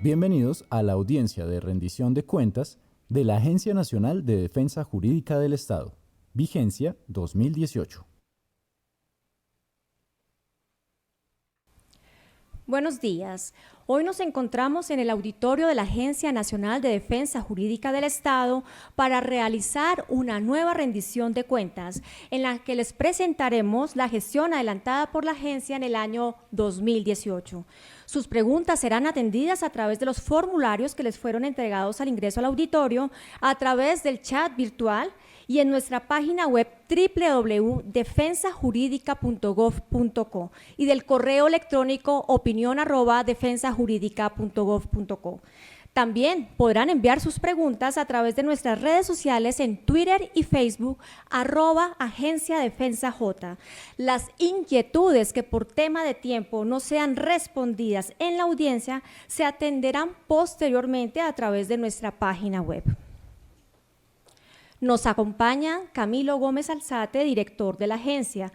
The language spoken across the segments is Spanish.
Bienvenidos a la audiencia de rendición de cuentas de la Agencia Nacional de Defensa Jurídica del Estado, vigencia 2018. Buenos días. Hoy nos encontramos en el auditorio de la Agencia Nacional de Defensa Jurídica del Estado para realizar una nueva rendición de cuentas en la que les presentaremos la gestión adelantada por la agencia en el año 2018. Sus preguntas serán atendidas a través de los formularios que les fueron entregados al ingreso al auditorio, a través del chat virtual y en nuestra página web www.defensajuridica.gov.co y del correo electrónico opinion@defensajuridica.gov.co. También podrán enviar sus preguntas a través de nuestras redes sociales en Twitter y Facebook, @Agencia Defensa J. Las inquietudes que por tema de tiempo no sean respondidas en la audiencia se atenderán posteriormente a través de nuestra página web. Nos acompañan Camilo Gómez Alzate, director de la agencia,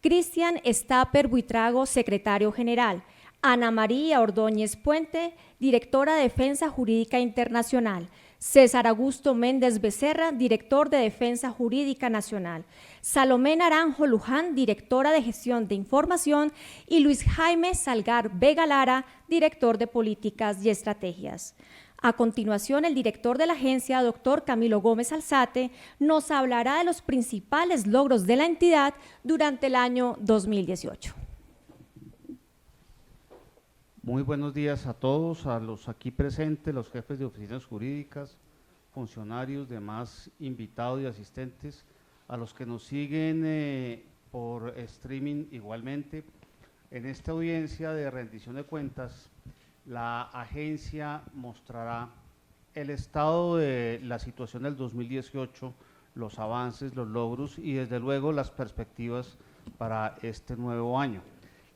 Cristian Staper Buitrago, secretario general, Ana María Ordóñez Puente, directora de Defensa Jurídica Internacional, César Augusto Méndez Becerra, director de Defensa Jurídica Nacional, Salomé Naranjo Luján, directora de Gestión de Información, y Luis Jaime Salgar Vega Lara, director de Políticas y Estrategias. A continuación, el director de la agencia, doctor Camilo Gómez Alzate, nos hablará de los principales logros de la entidad durante el año 2018. Muy buenos días a todos, a los aquí presentes, los jefes de oficinas jurídicas, funcionarios, demás invitados y asistentes, a los que nos siguen por streaming igualmente. En esta audiencia de rendición de cuentas, la agencia mostrará el estado de la situación del 2018, los avances, los logros y desde luego las perspectivas para este nuevo año.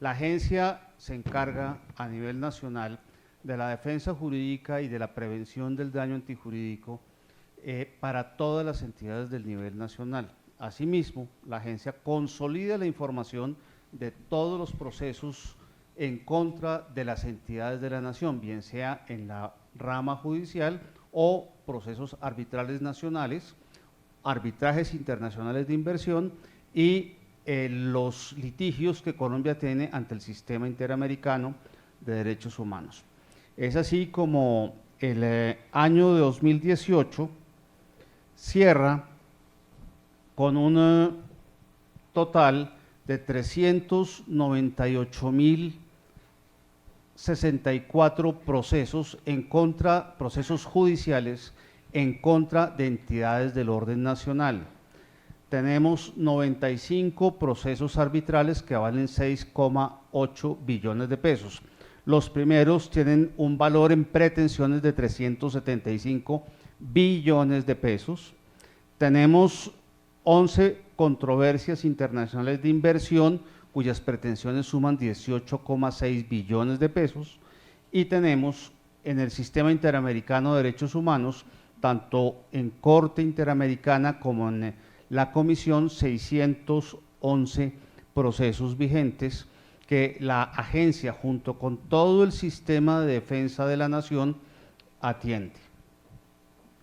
La agencia se encarga a nivel nacional de la defensa jurídica y de la prevención del daño antijurídico para todas las entidades del nivel nacional. Asimismo, la agencia consolida la información de todos los procesos en contra de las entidades de la nación, bien sea en la rama judicial o procesos arbitrales nacionales, arbitrajes internacionales de inversión y los litigios que Colombia tiene ante el sistema interamericano de derechos humanos. Es así como el año de 2018 cierra con un total de 398.064 procesos procesos judiciales en contra de entidades del orden nacional. Tenemos 95 procesos arbitrales que valen 6,8 billones de pesos. Los primeros tienen un valor en pretensiones de 375 billones de pesos. Tenemos 11 controversias internacionales de inversión cuyas pretensiones suman 18,6 billones de pesos, y tenemos en el Sistema Interamericano de Derechos Humanos, tanto en Corte Interamericana como en la Comisión, 611 procesos vigentes que la agencia, junto con todo el sistema de defensa de la nación, atiende.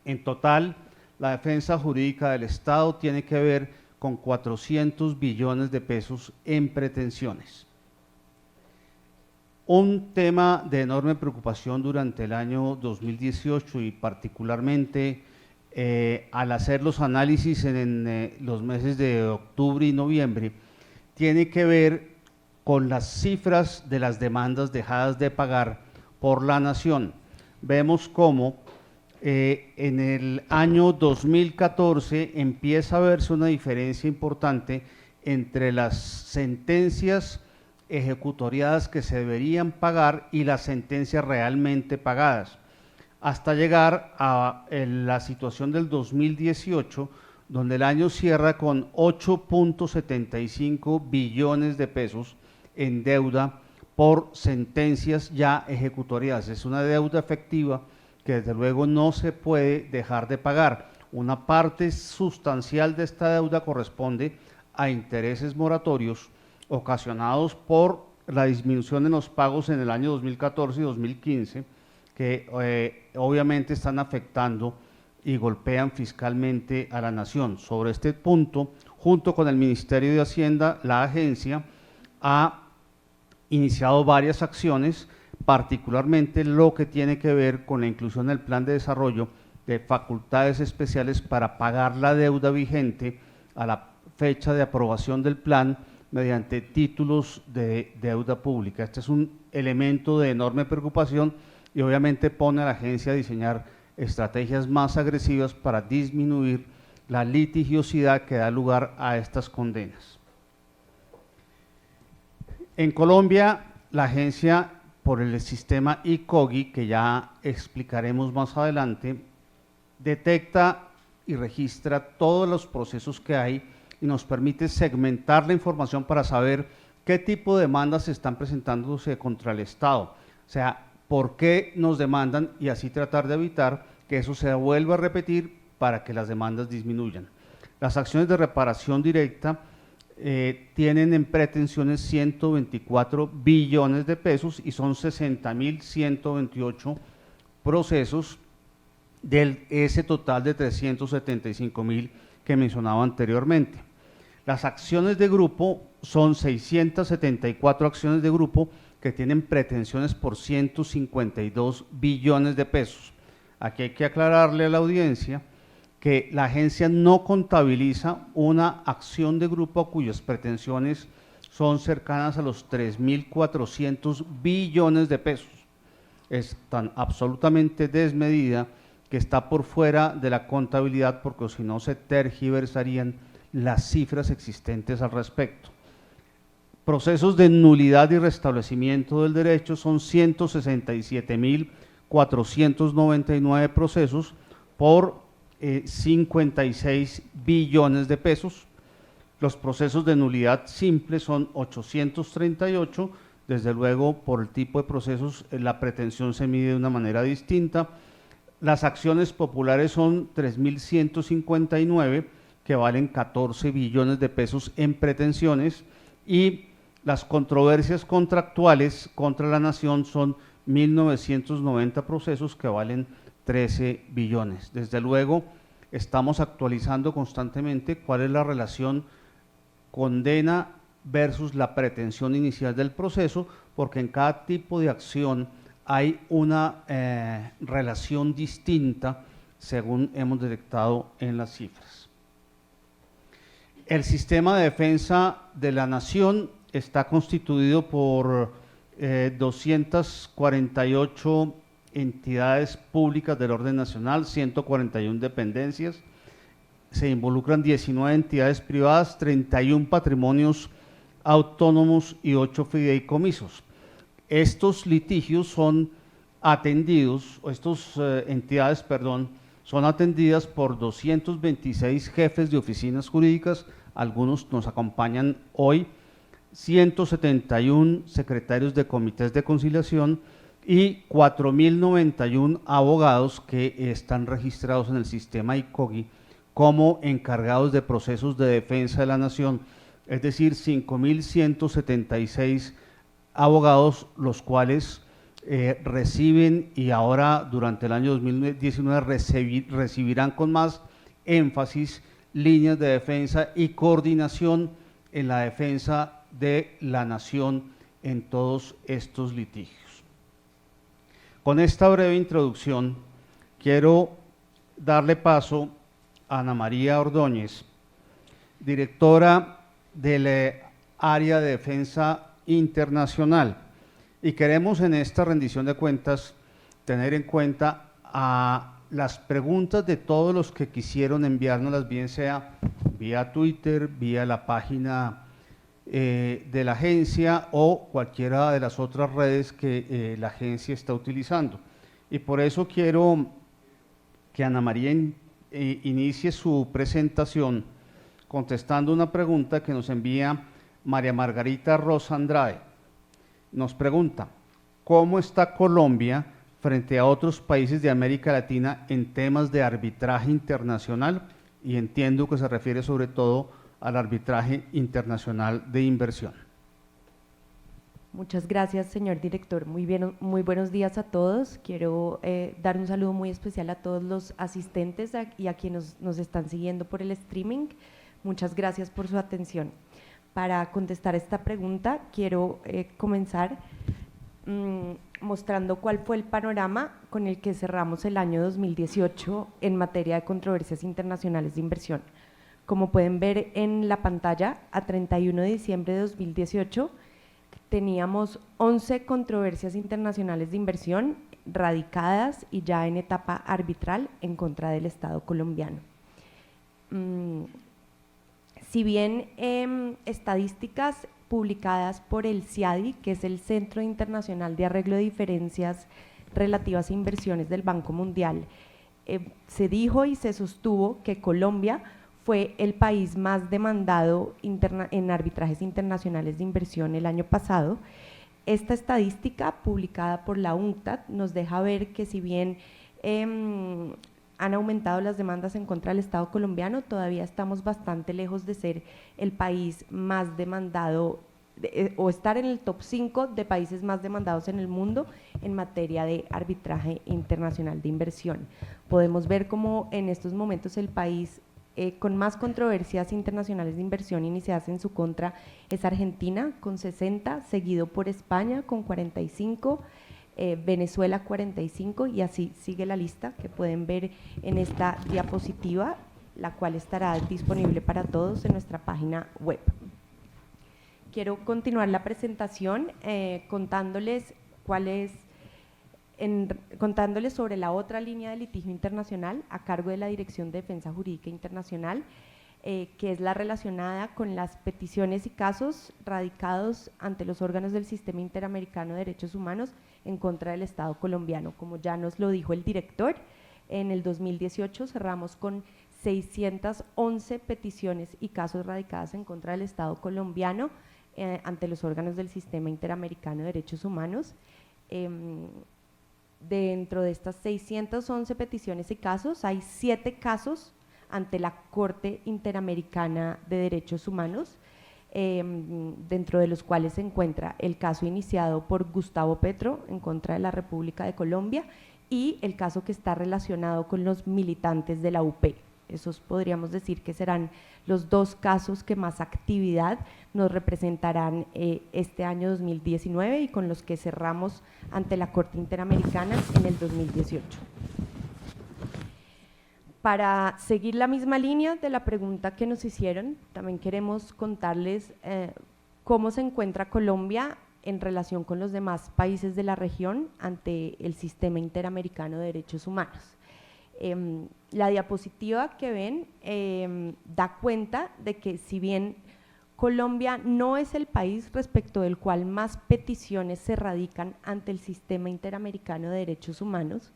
En total, la defensa jurídica del Estado tiene que ver con 400 billones de pesos en pretensiones. Un tema de enorme preocupación durante el año 2018 y particularmente al hacer los análisis en los meses de octubre y noviembre, tiene que ver con las cifras de las demandas dejadas de pagar por la nación. Vemos cómo en el año 2014 empieza a verse una diferencia importante entre las sentencias ejecutoriadas que se deberían pagar y las sentencias realmente pagadas, hasta llegar a la situación del 2018, donde el año cierra con 8.75 billones de pesos en deuda por sentencias ya ejecutoriadas. Es una deuda efectiva que desde luego no se puede dejar de pagar. Una parte sustancial de esta deuda corresponde a intereses moratorios ocasionados por la disminución en los pagos en el año 2014 y 2015, que obviamente están afectando y golpean fiscalmente a la nación. Sobre este punto, junto con el Ministerio de Hacienda, la agencia ha iniciado varias acciones, particularmente lo que tiene que ver con la inclusión en el plan de desarrollo de facultades especiales para pagar la deuda vigente a la fecha de aprobación del plan mediante títulos de deuda pública. Este es un elemento de enorme preocupación y obviamente pone a la agencia a diseñar estrategias más agresivas para disminuir la litigiosidad que da lugar a estas condenas. En Colombia, la agencia, por el sistema ICOGI, que ya explicaremos más adelante, detecta y registra todos los procesos que hay y nos permite segmentar la información para saber qué tipo de demandas están presentándose contra el Estado. O sea, por qué nos demandan y así tratar de evitar que eso se vuelva a repetir para que las demandas disminuyan. Las acciones de reparación directa tienen en pretensiones 124 billones de pesos y son 60.128 procesos de ese total de 375.000 que mencionaba anteriormente. Las acciones de grupo son 674 acciones de grupo que tienen pretensiones por 152 billones de pesos. Aquí hay que aclararle a la audiencia que la agencia no contabiliza una acción de grupo cuyas pretensiones son cercanas a los 3.400 billones de pesos. Es tan absolutamente desmedida que está por fuera de la contabilidad porque si no se tergiversarían las cifras existentes al respecto. Procesos de nulidad y restablecimiento del derecho son 167.499 procesos por 56 billones de pesos. Los procesos de nulidad simple son 838, desde luego por el tipo de procesos la pretensión se mide de una manera distinta. Las acciones populares son 3.159, que valen 14 billones de pesos en pretensiones, y las controversias contractuales contra la nación son 1.990 procesos que valen 13 billones. Desde luego, estamos actualizando constantemente cuál es la relación condena versus la pretensión inicial del proceso, porque en cada tipo de acción hay una relación distinta según hemos detectado en las cifras. El sistema de defensa de la nación está constituido por 248 entidades públicas del orden nacional, 141 dependencias, se involucran 19 entidades privadas, 31 patrimonios autónomos y 8 fideicomisos. Estos litigios son atendidos, entidades, son atendidas por 226 jefes de oficinas jurídicas, algunos nos acompañan hoy, 171 secretarios de comités de conciliación y 4.091 abogados que están registrados en el sistema ICOGI como encargados de procesos de defensa de la nación, es decir, 5.176 abogados, los cuales reciben y ahora durante el año 2019 recibirán con más énfasis líneas de defensa y coordinación en la defensa de la nación en todos estos litigios. Con esta breve introducción quiero darle paso a Ana María Ordóñez, directora del área de defensa internacional, y queremos en esta rendición de cuentas tener en cuenta a las preguntas de todos los que quisieron enviárnoslas, bien sea vía Twitter, vía la página de la agencia o cualquiera de las otras redes que la agencia está utilizando. Y por eso quiero que Ana María inicie su presentación contestando una pregunta que nos envía María Margarita Rosa Andrade. Nos pregunta, ¿cómo está Colombia frente a otros países de América Latina en temas de arbitraje internacional? Y entiendo que se refiere sobre todo al arbitraje internacional de inversión. Muchas gracias, señor director. Muy buenos días a todos. Quiero dar un saludo muy especial a todos los asistentes y a quienes nos están siguiendo por el streaming. Muchas gracias por su atención. Para contestar esta pregunta, quiero comenzar mostrando cuál fue el panorama con el que cerramos el año 2018 en materia de controversias internacionales de inversión. Como pueden ver en la pantalla, a 31 de diciembre de 2018, teníamos 11 controversias internacionales de inversión radicadas y ya en etapa arbitral en contra del Estado colombiano. Si bien estadísticas publicadas por el CIADI, que es el Centro Internacional de Arreglo de Diferencias relativas a inversiones del Banco Mundial, se dijo y se sostuvo que Colombia fue el país más demandado en arbitrajes internacionales de inversión el año pasado. Esta estadística publicada por la UNCTAD nos deja ver que si bien han aumentado las demandas en contra del Estado colombiano, todavía estamos bastante lejos de ser el país más demandado o estar en el top 5 de países más demandados en el mundo en materia de arbitraje internacional de inversión. Podemos ver cómo en estos momentos el país con más controversias internacionales de inversión iniciadas en su contra es Argentina con 60, seguido por España con 45, Venezuela 45 y así sigue la lista que pueden ver en esta diapositiva, la cual estará disponible para todos en nuestra página web. Quiero continuar la presentación contándoles contándoles sobre la otra línea de litigio internacional a cargo de la Dirección de Defensa Jurídica Internacional, que es la relacionada con las peticiones y casos radicados ante los órganos del Sistema Interamericano de Derechos Humanos en contra del Estado colombiano. Como ya nos lo dijo el director, en el 2018 cerramos con 611 peticiones y casos radicados en contra del Estado colombiano ante los órganos del Sistema Interamericano de Derechos Humanos. Dentro de estas 611 peticiones y casos, hay 7 casos ante la Corte Interamericana de Derechos Humanos, dentro de los cuales se encuentra el caso iniciado por Gustavo Petro en contra de la República de Colombia y el caso que está relacionado con los militantes de la UP. Esos podríamos decir que serán los 2 casos que más actividad nos representarán este año 2019 y con los que cerramos ante la Corte Interamericana en el 2018. Para seguir la misma línea de la pregunta que nos hicieron, también queremos contarles cómo se encuentra Colombia en relación con los demás países de la región ante el Sistema Interamericano de Derechos Humanos. La diapositiva que ven da cuenta de que si bien Colombia no es el país respecto del cual más peticiones se radican ante el Sistema Interamericano de Derechos Humanos,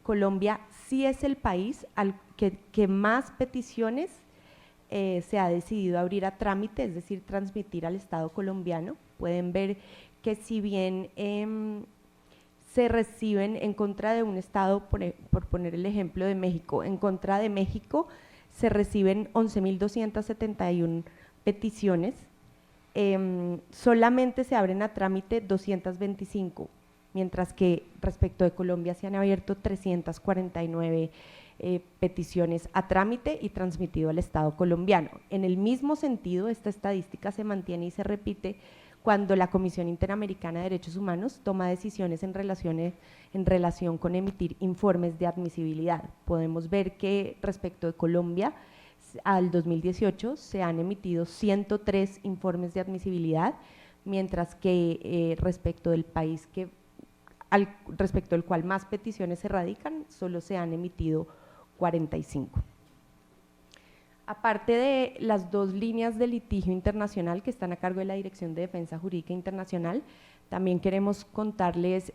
Colombia sí es el país al que más peticiones se ha decidido abrir a trámite, es decir, transmitir al Estado colombiano. Pueden ver que si bien se reciben en contra de un Estado, por poner el ejemplo de México, en contra de México se reciben 11.271 peticiones, solamente se abren a trámite 225, mientras que respecto de Colombia se han abierto 349 peticiones a trámite y transmitido al Estado colombiano. En el mismo sentido, esta estadística se mantiene y se repite cuando la Comisión Interamericana de Derechos Humanos toma decisiones en relación con emitir informes de admisibilidad. Podemos ver que respecto de Colombia, al 2018 se han emitido 103 informes de admisibilidad, mientras que respecto del país respecto del cual más peticiones se radican, solo se han emitido 45. Aparte de las 2 líneas de litigio internacional que están a cargo de la Dirección de Defensa Jurídica Internacional, también queremos contarles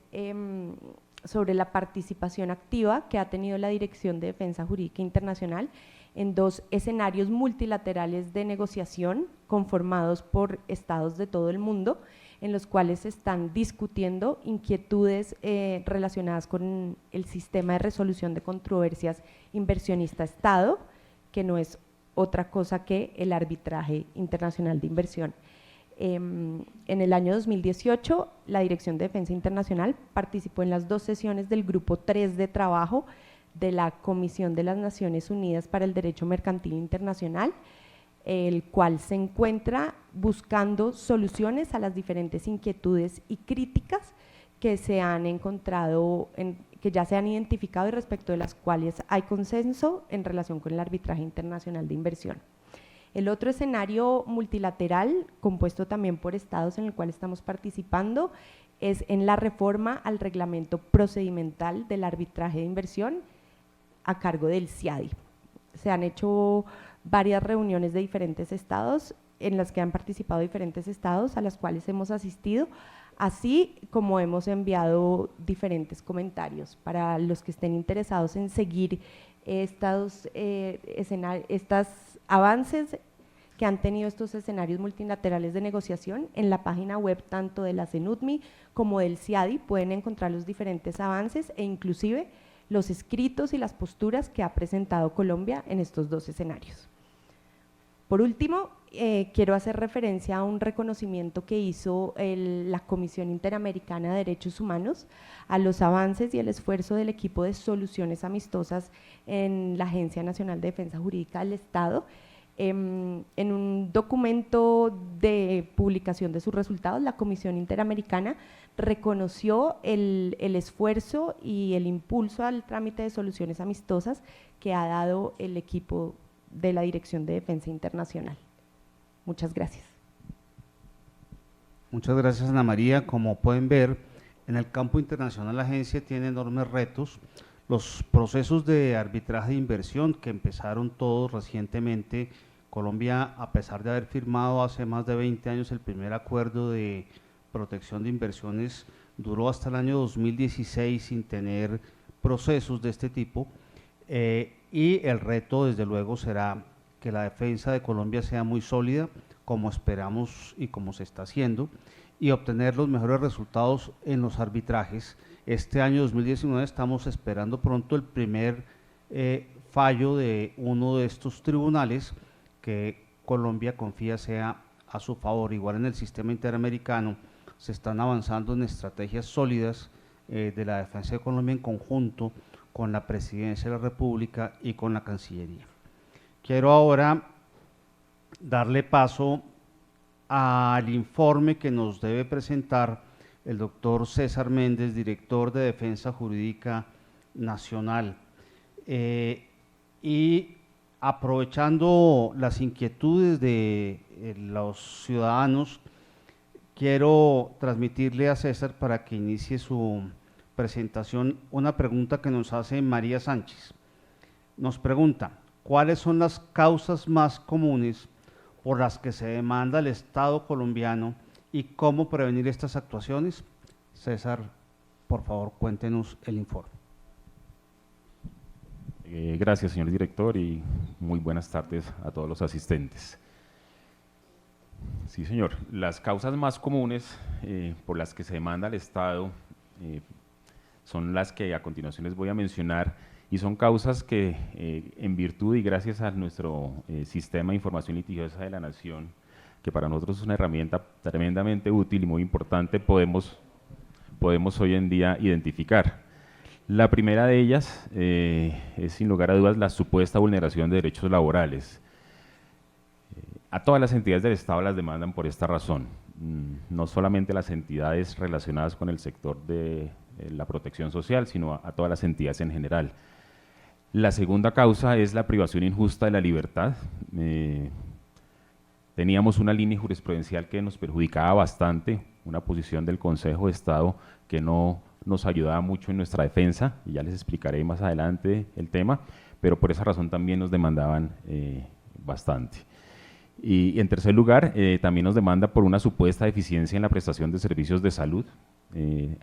sobre la participación activa que ha tenido la Dirección de Defensa Jurídica Internacional en 2 escenarios multilaterales de negociación conformados por estados de todo el mundo, en los cuales se están discutiendo inquietudes relacionadas con el sistema de resolución de controversias inversionista-Estado, que no es otra cosa que el arbitraje internacional de inversión. En el año 2018, la Dirección de Defensa Internacional participó en las 2 sesiones del Grupo 3 de trabajo de la Comisión de las Naciones Unidas para el Derecho Mercantil Internacional, el cual se encuentra buscando soluciones a las diferentes inquietudes y críticas que se han encontrado, que ya se han identificado y respecto de las cuales hay consenso en relación con el arbitraje internacional de inversión. El otro escenario multilateral, compuesto también por estados en el cual estamos participando, es en la reforma al reglamento procedimental del arbitraje de inversión a cargo del CIADI. Se han hecho varias reuniones de diferentes estados en las que han participado diferentes estados a las cuales hemos asistido, así como hemos enviado diferentes comentarios para los que estén interesados en seguir estos avances que han tenido estos escenarios multilaterales de negociación. En la página web tanto de la CENUDMI como del CIADI pueden encontrar los diferentes avances e inclusive los escritos y las posturas que ha presentado Colombia en estos 2 escenarios. Por último, quiero hacer referencia a un reconocimiento que hizo la Comisión Interamericana de Derechos Humanos a los avances y el esfuerzo del equipo de soluciones amistosas en la Agencia Nacional de Defensa Jurídica del Estado. En un documento de publicación de sus resultados, la Comisión Interamericana reconoció el esfuerzo y el impulso al trámite de soluciones amistosas que ha dado el equipo de la Dirección de Defensa Internacional. Muchas gracias. Muchas gracias, Ana María. Como pueden ver, en el campo internacional la agencia tiene enormes retos. Los procesos de arbitraje de inversión que empezaron todos recientemente, Colombia, a pesar de haber firmado hace más de 20 años el primer acuerdo de protección de inversiones, duró hasta el año 2016 sin tener procesos de este tipo, y el reto desde luego será que la defensa de Colombia sea muy sólida, como esperamos y como se está haciendo, y obtener los mejores resultados en los arbitrajes. Este año 2019 estamos esperando pronto el primer fallo de uno de estos tribunales que Colombia confía sea a su favor. Igual en el sistema interamericano se están avanzando en estrategias sólidas de la defensa de Colombia en conjunto con la Presidencia de la República y con la Cancillería. Quiero ahora darle paso al informe que nos debe presentar el doctor César Méndez, director de Defensa Jurídica Nacional. Y aprovechando las inquietudes de los ciudadanos, quiero transmitirle a César, para que inicie su presentación, una pregunta que nos hace María Sánchez. Nos pregunta: ¿cuáles son las causas más comunes por las que se demanda al Estado colombiano y cómo prevenir estas actuaciones? César, por favor, cuéntenos el informe. Gracias, señor director, y muy buenas tardes a todos los asistentes. Sí, señor, las causas más comunes por las que se demanda al Estado son las que a continuación les voy a mencionar, y son causas que en virtud y gracias a nuestro sistema de información litigiosa de la Nación, que para nosotros es una herramienta tremendamente útil y muy importante, podemos hoy en día identificar. La primera de ellas es sin lugar a dudas la supuesta vulneración de derechos laborales. A todas las entidades del Estado las demandan por esta razón, no solamente las entidades relacionadas con el sector de la protección social, sino a todas las entidades en general. La segunda causa es la privación injusta de la libertad. Teníamos una línea jurisprudencial que nos perjudicaba bastante, una posición del Consejo de Estado que no nos ayudaba mucho en nuestra defensa, y ya les explicaré más adelante el tema, pero por esa razón también nos demandaban bastante. Y en tercer lugar, también nos demanda por una supuesta deficiencia en la prestación de servicios de salud.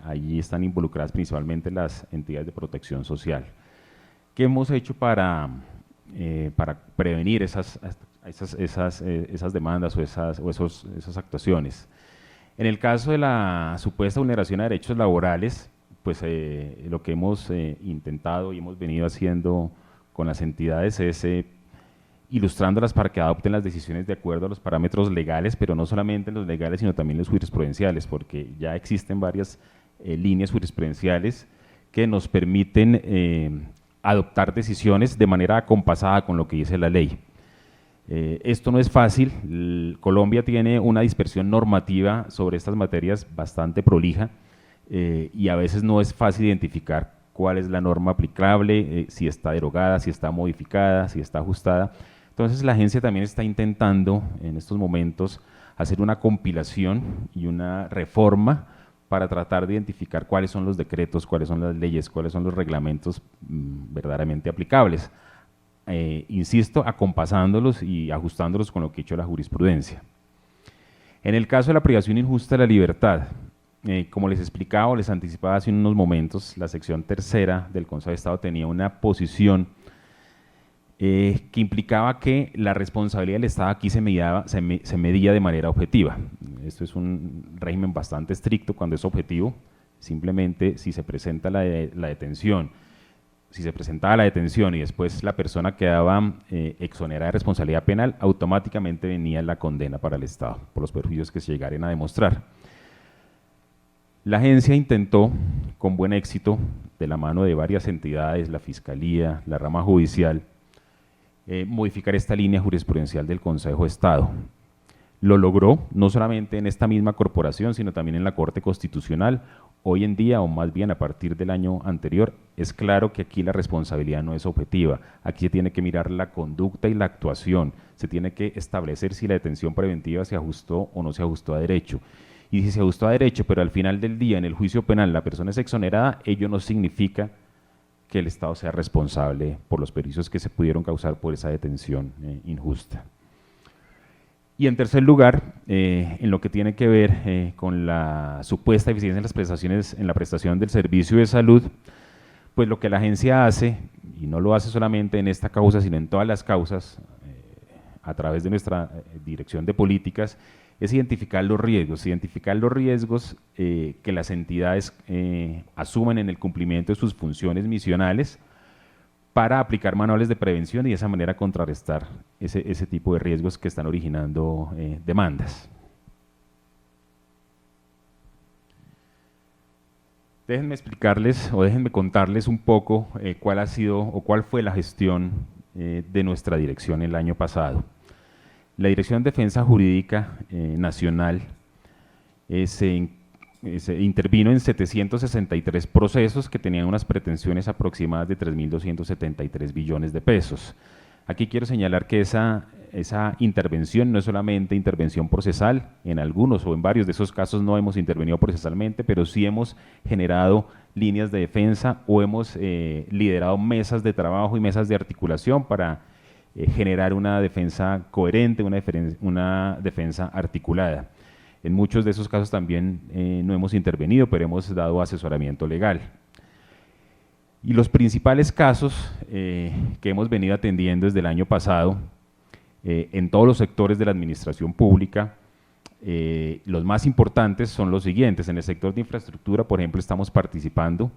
Allí están involucradas principalmente las entidades de protección social. ¿Qué hemos hecho para prevenir esas demandas o esas actuaciones? En el caso de la supuesta vulneración de derechos laborales, pues lo que hemos intentado y hemos venido haciendo con las entidades es ilustrándolas para que adopten las decisiones de acuerdo a los parámetros legales, pero no solamente los legales, sino también los jurisprudenciales, porque ya existen varias líneas jurisprudenciales que nos permiten adoptar decisiones de manera acompasada con lo que dice la ley. Esto no es fácil. Colombia tiene una dispersión normativa sobre estas materias bastante prolija y a veces no es fácil identificar cuál es la norma aplicable, si está derogada, si está modificada, si está ajustada. Entonces la agencia también está intentando en estos momentos hacer una compilación y una reforma para tratar de identificar cuáles son los decretos, cuáles son las leyes, cuáles son los reglamentos verdaderamente aplicables. Insisto, acompasándolos y ajustándolos con lo que ha hecho la jurisprudencia. En el caso de la privación injusta de la libertad, como les explicaba o les anticipaba hace unos momentos, la sección tercera del Consejo de Estado tenía una posición que implicaba que la responsabilidad del Estado aquí se medía de manera objetiva. Esto es un régimen bastante estricto cuando es objetivo. Simplemente si se presenta la detención, si se presentaba la detención y después la persona quedaba exonerada de responsabilidad penal, automáticamente venía la condena para el Estado por los perjuicios que se llegaren a demostrar. La agencia intentó, con buen éxito, de la mano de varias entidades, la Fiscalía, la rama judicial, modificar esta línea jurisprudencial del Consejo de Estado. Lo logró no solamente en esta misma corporación, sino también en la Corte Constitucional. Hoy en día, o más bien a partir del año anterior, es claro que aquí la responsabilidad no es objetiva. Aquí se tiene que mirar la conducta y la actuación. Se tiene que establecer si la detención preventiva se ajustó o no se ajustó a derecho. Y si se ajustó a derecho, pero al final del día, en el juicio penal, la persona es exonerada, ello no significa que el Estado sea responsable por los perjuicios que se pudieron causar por esa detención injusta. Y en tercer lugar, en lo que tiene que ver con la supuesta eficiencia en las prestaciones, en la prestación del servicio de salud, pues lo que la agencia hace, y no lo hace solamente en esta causa, sino en todas las causas, a través de nuestra dirección de políticas, es identificar los riesgos que las entidades asumen en el cumplimiento de sus funciones misionales para aplicar manuales de prevención y de esa manera contrarrestar ese tipo de riesgos que están originando demandas. Déjenme explicarles o déjenme contarles un poco cuál ha sido o cuál fue la gestión de nuestra dirección el año pasado. La Dirección de Defensa Jurídica Nacional se intervino en 763 procesos que tenían unas pretensiones aproximadas de 3.273 billones de pesos. Aquí quiero señalar que esa intervención no es solamente intervención procesal, en algunos o en varios de esos casos no hemos intervenido procesalmente, pero sí hemos generado líneas de defensa o hemos liderado mesas de trabajo y mesas de articulación para generar una defensa coherente, una defensa articulada. En muchos de esos casos también no hemos intervenido, pero hemos dado asesoramiento legal. Y los principales casos que hemos venido atendiendo desde el año pasado, en todos los sectores de la administración pública, los más importantes son los siguientes. En el sector de infraestructura, por ejemplo, estamos participando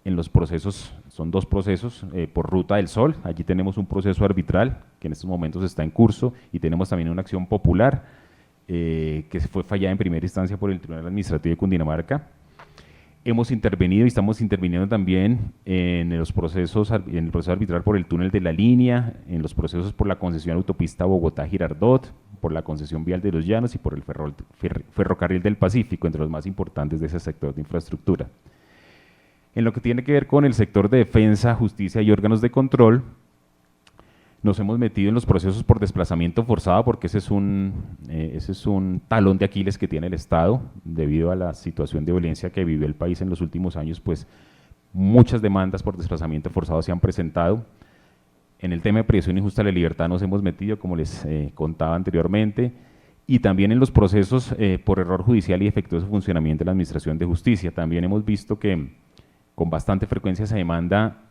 en los procesos, son dos procesos por Ruta del Sol. Allí tenemos un proceso arbitral que en estos momentos está en curso y tenemos también una acción popular que se fue fallada en primera instancia por el Tribunal Administrativo de Cundinamarca. Hemos intervenido y estamos interviniendo también en el proceso arbitral por el túnel de la línea, en los procesos por la concesión autopista Bogotá-Girardot, por la concesión vial de los Llanos y por el ferrocarril del Pacífico, entre los más importantes de ese sector de infraestructura. En lo que tiene que ver con el sector de defensa, justicia y órganos de control, nos hemos metido en los procesos por desplazamiento forzado porque ese es un talón de Aquiles que tiene el Estado debido a la situación de violencia que vivió el país en los últimos años, pues muchas demandas por desplazamiento forzado se han presentado. En el tema de privación injusta de la libertad nos hemos metido, como les contaba anteriormente, y también en los procesos por error judicial y defectuoso funcionamiento de la Administración de Justicia. También hemos visto que con bastante frecuencia se demanda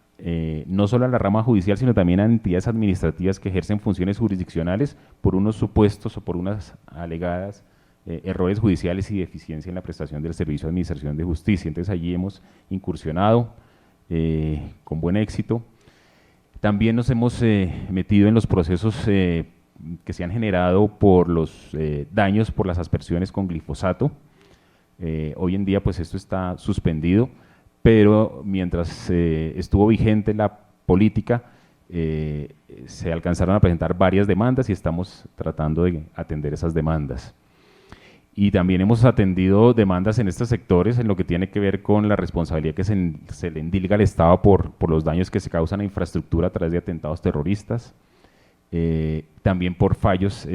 no solo a la rama judicial, sino también a entidades administrativas que ejercen funciones jurisdiccionales por unos supuestos o por unas alegadas errores judiciales y deficiencia en la prestación del servicio de administración de justicia. Entonces allí hemos incursionado con buen éxito. También nos hemos metido en los procesos que se han generado por los daños por las aspersiones con glifosato. Hoy en día pues esto está suspendido, pero mientras estuvo vigente la política, se alcanzaron a presentar varias demandas y estamos tratando de atender esas demandas. Y también hemos atendido demandas en estos sectores en lo que tiene que ver con la responsabilidad que se le endilga al Estado por los daños que se causan a infraestructura a través de atentados terroristas, también por fallos,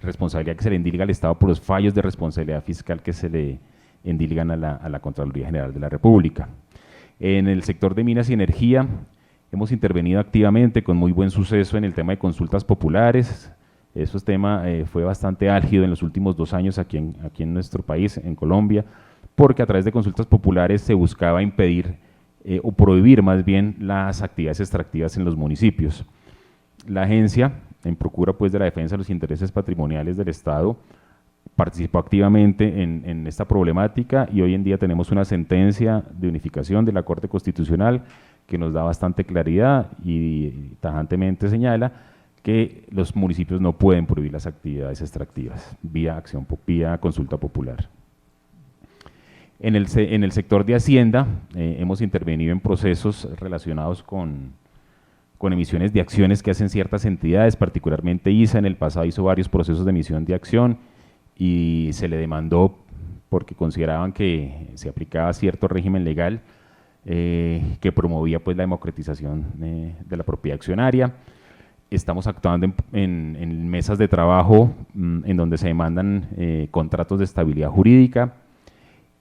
responsabilidad que se le endilga al Estado por los fallos de responsabilidad fiscal que se le endilgan a la Contraloría General de la República. En el sector de minas y energía hemos intervenido activamente con muy buen suceso en el tema de consultas populares. Ese tema fue bastante álgido en los últimos 2 años aquí en nuestro país, en Colombia, porque a través de consultas populares se buscaba impedir o prohibir más bien las actividades extractivas en los municipios. La agencia, en procura pues de la defensa de los intereses patrimoniales del Estado, participó activamente en esta problemática y hoy en día tenemos una sentencia de unificación de la Corte Constitucional que nos da bastante claridad y tajantemente señala que los municipios no pueden prohibir las actividades extractivas vía consulta popular. En el sector de Hacienda hemos intervenido en procesos relacionados con emisiones de acciones que hacen ciertas entidades, particularmente ISA en el pasado hizo varios procesos de emisión de acción y se le demandó porque consideraban que se aplicaba cierto régimen legal que promovía pues la democratización de la propiedad accionaria. Estamos actuando en mesas de trabajo en donde se demandan contratos de estabilidad jurídica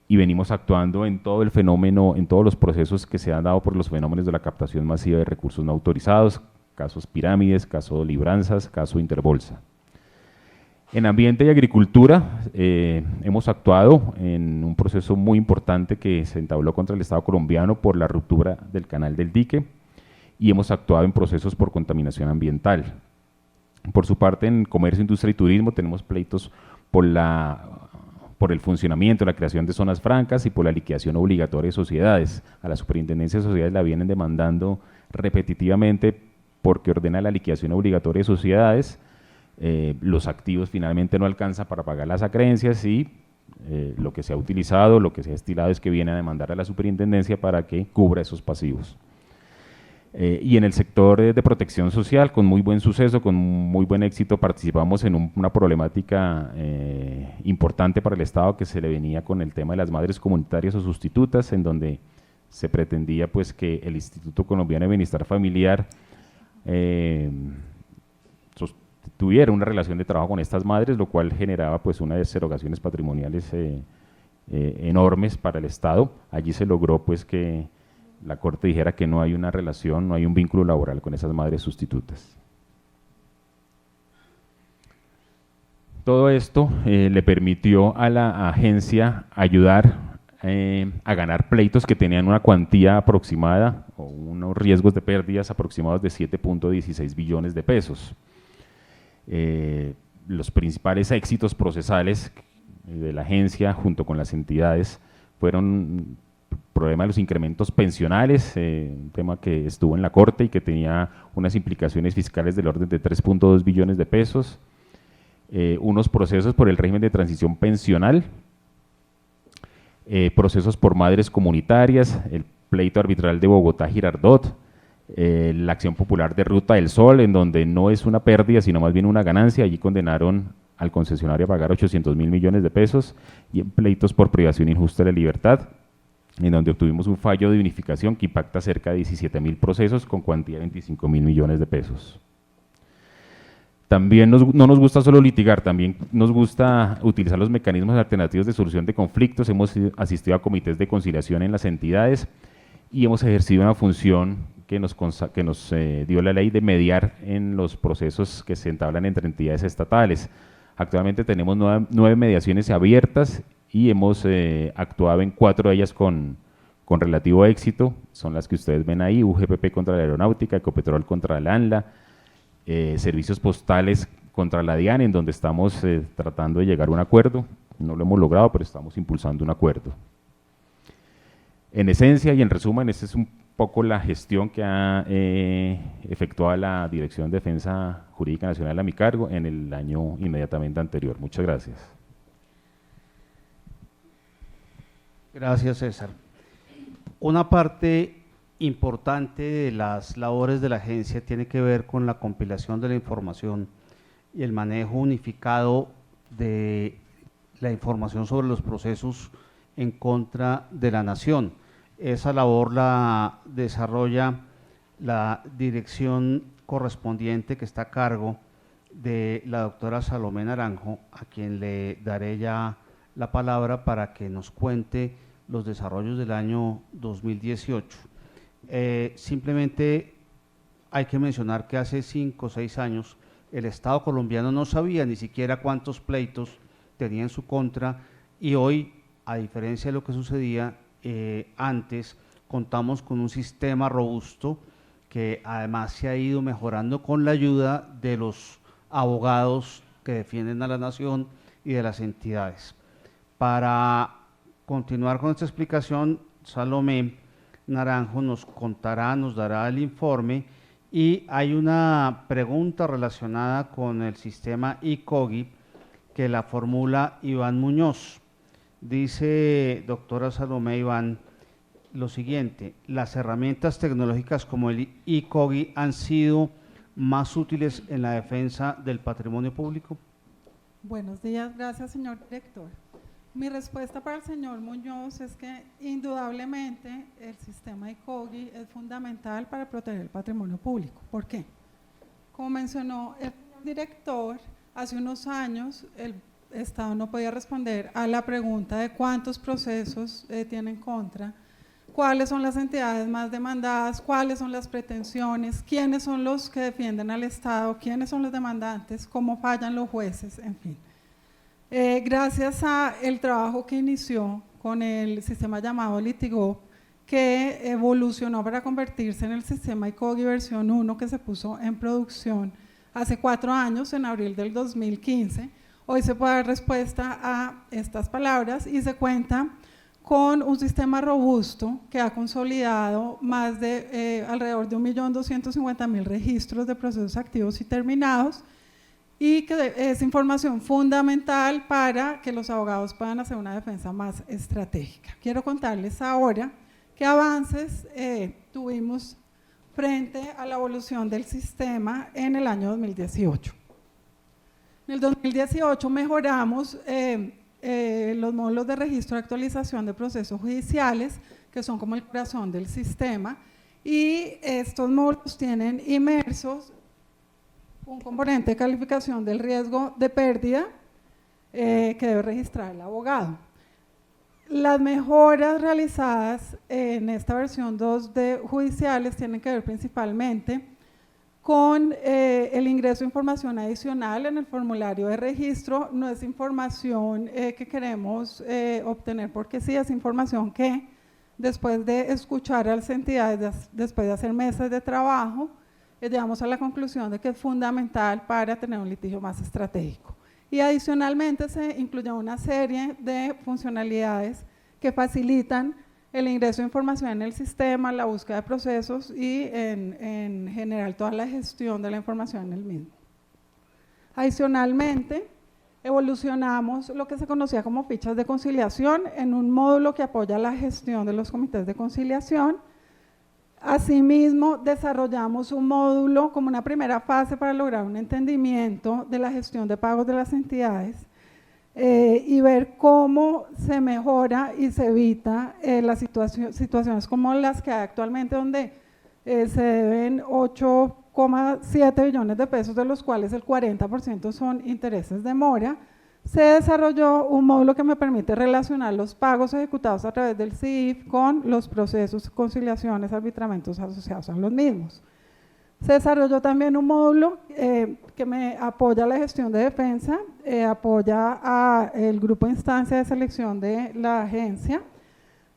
y venimos actuando en todo el fenómeno, en todos los procesos que se han dado por los fenómenos de la captación masiva de recursos no autorizados, casos pirámides, caso libranzas, caso Interbolsa. En ambiente y agricultura hemos actuado en un proceso muy importante que se entabló contra el Estado colombiano por la ruptura del canal del dique y hemos actuado en procesos por contaminación ambiental. Por su parte, en comercio, industria y turismo tenemos pleitos por el funcionamiento, la creación de zonas francas y por la liquidación obligatoria de sociedades. A la Superintendencia de Sociedades la vienen demandando repetitivamente porque ordena la liquidación obligatoria de sociedades, los activos finalmente no alcanzan para pagar las acreencias y lo que se ha utilizado, lo que se ha estilado es que viene a demandar a la Superintendencia para que cubra esos pasivos. Y en el sector de protección social, con muy buen suceso, con muy buen éxito, participamos en una problemática importante para el Estado que se le venía con el tema de las madres comunitarias o sustitutas, en donde se pretendía pues que el Instituto Colombiano de Bienestar Familiar tuviera una relación de trabajo con estas madres, lo cual generaba pues unas erogaciones patrimoniales enormes para el Estado. Allí se logró pues que la Corte dijera que no hay una relación, no hay un vínculo laboral con esas madres sustitutas. Todo esto le permitió a la agencia ayudar a ganar pleitos que tenían una cuantía aproximada o unos riesgos de pérdidas aproximados de 7.16 billones de pesos. Los principales éxitos procesales de la agencia junto con las entidades fueron problema de los incrementos pensionales, un tema que estuvo en la Corte y que tenía unas implicaciones fiscales del orden de 3.2 billones de pesos, unos procesos por el régimen de transición pensional, procesos por madres comunitarias, el pleito arbitral de Bogotá-Girardot, la acción popular de Ruta del Sol, en donde no es una pérdida, sino más bien una ganancia. Allí condenaron al concesionario a pagar 800.000 millones de pesos, y en pleitos por privación injusta de la libertad, en donde obtuvimos un fallo de unificación que impacta cerca de 17.000 procesos con cuantía de 25.000 millones de pesos. También no nos gusta solo litigar, también nos gusta utilizar los mecanismos alternativos de solución de conflictos. Hemos asistido a comités de conciliación en las entidades y hemos ejercido una función que nos dio la ley de mediar en los procesos que se entablan entre entidades estatales. Actualmente tenemos 9 mediaciones abiertas y hemos actuado en 4 de ellas con relativo éxito. Son las que ustedes ven ahí: UGPP contra la Aeronáutica, Ecopetrol contra la ANLA, Servicios Postales contra la DIAN, en donde estamos tratando de llegar a un acuerdo. No lo hemos logrado, pero estamos impulsando un acuerdo. En esencia y en resumen, este es poco la gestión que ha efectuado la Dirección de Defensa Jurídica Nacional a mi cargo en el año inmediatamente anterior. Muchas gracias. Gracias, César. Una parte importante de las labores de la agencia tiene que ver con la compilación de la información y el manejo unificado de la información sobre los procesos en contra de la nación. Esa labor la desarrolla la dirección correspondiente que está a cargo de la doctora Salomé Naranjo, a quien le daré ya la palabra para que nos cuente los desarrollos del año 2018. Simplemente hay que mencionar que hace 5 o 6 años el Estado colombiano no sabía ni siquiera cuántos pleitos tenía en su contra, y hoy, a diferencia de lo que sucedía antes, contamos con un sistema robusto que además se ha ido mejorando con la ayuda de los abogados que defienden a la nación y de las entidades. Para continuar con esta explicación, Salomé Naranjo nos contará, nos dará el informe, y hay una pregunta relacionada con el sistema ICOGI que la formula Iván Muñoz. Dice, doctora Salomé, Iván, lo siguiente: ¿las herramientas tecnológicas como el ICOGI han sido más útiles en la defensa del patrimonio público? Buenos días, gracias, señor director. Mi respuesta para el señor Muñoz es que indudablemente el sistema ICOGI es fundamental para proteger el patrimonio público. ¿Por qué? Como mencionó el director, hace unos años el Estado no podía responder a la pregunta de cuántos procesos tiene en contra, cuáles son las entidades más demandadas, cuáles son las pretensiones, quiénes son los que defienden al Estado, quiénes son los demandantes, cómo fallan los jueces, en fin. Gracias al trabajo que inició con el sistema llamado Litigop, que evolucionó para convertirse en el sistema ICOGI versión 1 que se puso en producción hace 4 años, en abril del 2015, hoy se puede dar respuesta a estas palabras y se cuenta con un sistema robusto que ha consolidado más de alrededor de 1.250.000 registros de procesos activos y terminados, y que es información fundamental para que los abogados puedan hacer una defensa más estratégica. Quiero contarles ahora qué avances tuvimos frente a la evolución del sistema en el año 2018. En el 2018 mejoramos los módulos de registro y actualización de procesos judiciales, que son como el corazón del sistema, y estos módulos tienen inmersos un componente de calificación del riesgo de pérdida que debe registrar el abogado. Las mejoras realizadas en esta versión 2 de judiciales tienen que ver principalmente con el ingreso de información adicional en el formulario de registro. No es información que queremos obtener porque sí, es información que después de escuchar a las entidades, después de hacer meses de trabajo, llegamos a la conclusión de que es fundamental para tener un litigio más estratégico. Y adicionalmente se incluye una serie de funcionalidades que facilitan el ingreso de información en el sistema, la búsqueda de procesos y en general toda la gestión de la información en el mismo. Adicionalmente, evolucionamos lo que se conocía como fichas de conciliación en un módulo que apoya la gestión de los comités de conciliación. Asimismo, desarrollamos un módulo como una primera fase para lograr un entendimiento de la gestión de pagos de las entidades y ver cómo se mejora y se evita las situaciones como las que hay actualmente, donde se deben 8,7 billones de pesos, de los cuales el 40% son intereses de mora. Se desarrolló un módulo que me permite relacionar los pagos ejecutados a través del CIF con los procesos, conciliaciones, arbitramentos asociados a los mismos. Se desarrolló también un módulo que me apoya la gestión de defensa, apoya al grupo de instancia de selección de la agencia.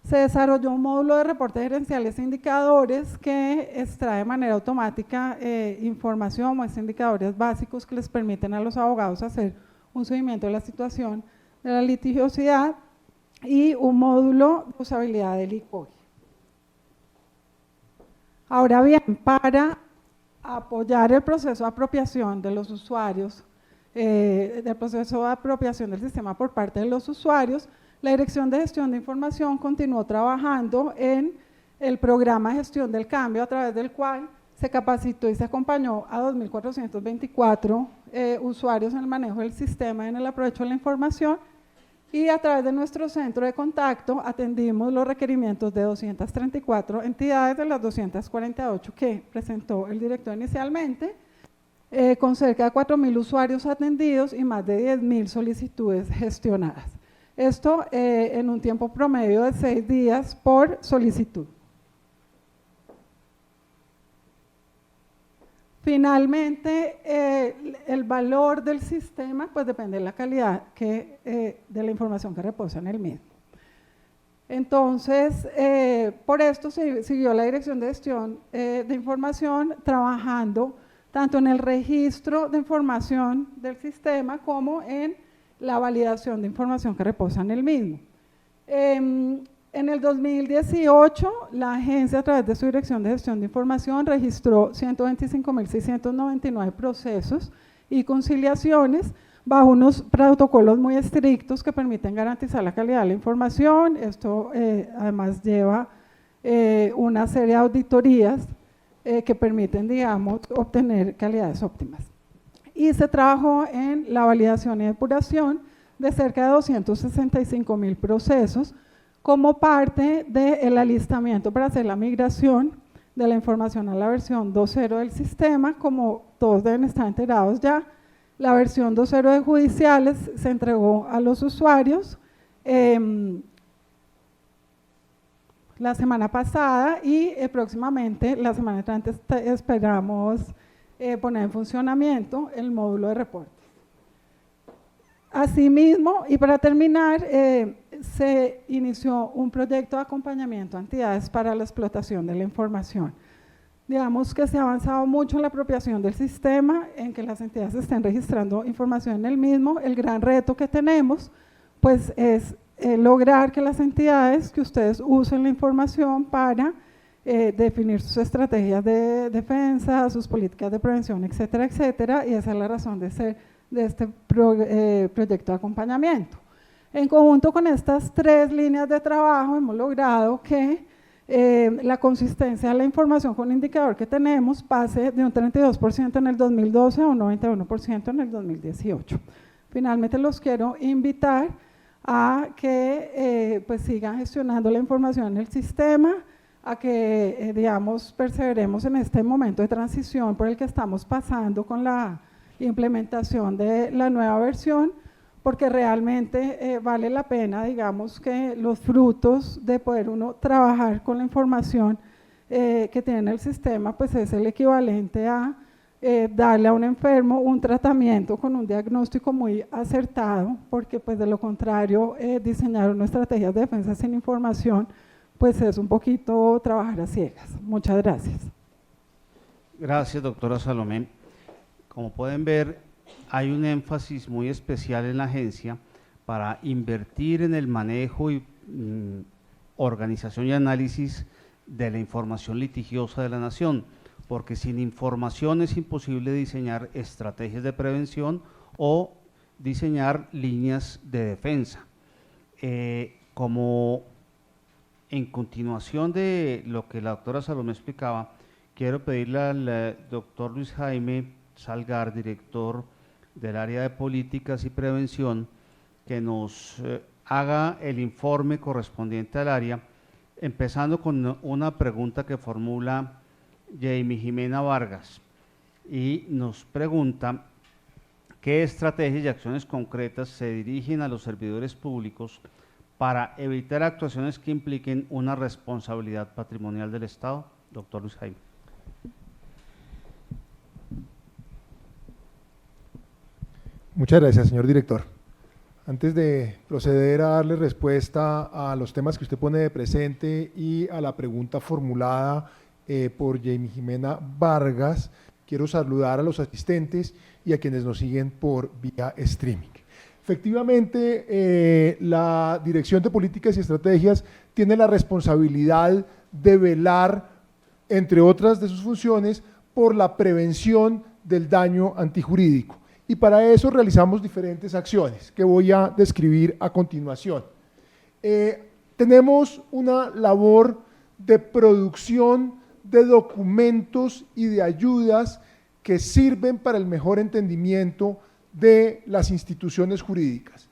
Se desarrolló un módulo de reportes gerenciales e indicadores que extrae de manera automática información, o indicadores básicos que les permiten a los abogados hacer un seguimiento de la situación de la litigiosidad, y un módulo de usabilidad del ICOGI. Ahora bien, para apoyar el proceso de apropiación de los usuarios, del proceso de apropiación del sistema por parte de los usuarios, la Dirección de Gestión de Información continuó trabajando en el programa de gestión del cambio, a través del cual se capacitó y se acompañó a 2.424 usuarios en el manejo del sistema y en el aprovecho de la información, y a través de nuestro centro de contacto atendimos los requerimientos de 234 entidades de las 248 que presentó el director inicialmente, con cerca de 4.000 usuarios atendidos y más de 10.000 solicitudes gestionadas. Esto en un tiempo promedio de 6 días por solicitud. Finalmente, el valor del sistema pues depende de la calidad de la información que reposa en el mismo. Entonces, por esto siguió la Dirección de Gestión de Información trabajando tanto en el registro de información del sistema como en la validación de información que reposa en el mismo. En el 2018, la agencia, a través de su Dirección de Gestión de Información, registró 125.699 procesos y conciliaciones bajo unos protocolos muy estrictos que permiten garantizar la calidad de la información. Esto además lleva una serie de auditorías que permiten, digamos, obtener calidades óptimas. Y se trabajó en la validación y depuración de cerca de 265.000 procesos, como parte del alistamiento para hacer la migración de la información a la versión 2.0 del sistema. Como todos deben estar enterados ya, la versión 2.0 de judiciales se entregó a los usuarios la semana pasada, y próximamente, la semana entrante, esperamos poner en funcionamiento el módulo de reportes. Asimismo, y para terminar, se inició un proyecto de acompañamiento a entidades para la explotación de la información. Digamos que se ha avanzado mucho en la apropiación del sistema, en que las entidades estén registrando información en el mismo. El gran reto que tenemos pues es lograr que las entidades, que ustedes usen la información para definir sus estrategias de defensa, sus políticas de prevención, etcétera, etcétera, y esa es la razón de ser de este proyecto de acompañamiento. En conjunto con estas 3 líneas de trabajo hemos logrado que la consistencia de la información con el indicador que tenemos pase de un 32% en el 2012 a un 91% en el 2018. Finalmente los quiero invitar a que pues sigan gestionando la información en el sistema, a que digamos perseveremos en este momento de transición por el que estamos pasando con la implementación de la nueva versión, porque realmente vale la pena, digamos, que los frutos de poder uno trabajar con la información que tiene el sistema, pues es el equivalente a darle a un enfermo un tratamiento con un diagnóstico muy acertado, porque pues de lo contrario diseñar una estrategia de defensa sin información pues es un poquito trabajar a ciegas. Muchas gracias. Gracias, doctora Salomé. Como pueden ver, hay un énfasis muy especial en la agencia para invertir en el manejo y organización y análisis de la información litigiosa de la nación, porque sin información es imposible diseñar estrategias de prevención o diseñar líneas de defensa. Como en continuación de lo que la doctora Salomé explicaba, quiero pedirle al doctor Luis Jaime Salgar, director del área de políticas y prevención, que nos haga el informe correspondiente al área, empezando con una pregunta que formula Jamie Jimena Vargas, y nos pregunta qué estrategias y acciones concretas se dirigen a los servidores públicos para evitar actuaciones que impliquen una responsabilidad patrimonial del Estado. Doctor Luis Jaime. Muchas gracias, señor director. Antes de proceder a darle respuesta a los temas que usted pone de presente y a la pregunta formulada por Jamie Jimena Vargas, quiero saludar a los asistentes y a quienes nos siguen por vía streaming. Efectivamente, la Dirección de Políticas y Estrategias tiene la responsabilidad de velar entre otras de sus funciones, por la prevención del daño antijurídico. Y para eso realizamos diferentes acciones que voy a describir a continuación. Tenemos una labor de producción de documentos y de ayudas que sirven para el mejor entendimiento de las instituciones jurídicas.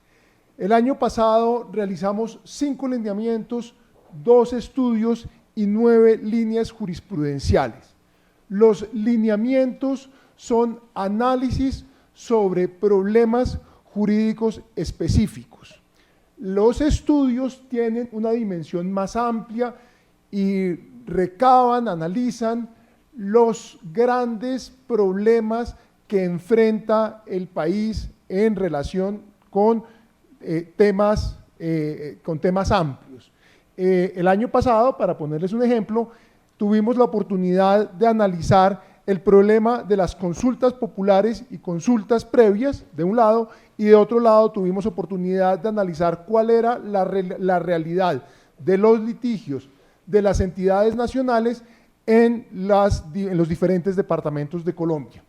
El año pasado realizamos 5 lineamientos, 2 estudios y 9 líneas jurisprudenciales. Los lineamientos son análisis sobre problemas jurídicos específicos. Los estudios tienen una dimensión más amplia y recaban, analizan los grandes problemas que enfrenta el país en relación con temas amplios. El año pasado, para ponerles un ejemplo, tuvimos la oportunidad de analizar el problema de las consultas populares y consultas previas, de un lado, y de otro lado tuvimos oportunidad de analizar cuál era la realidad de los litigios de las entidades nacionales en los diferentes departamentos de Colombia.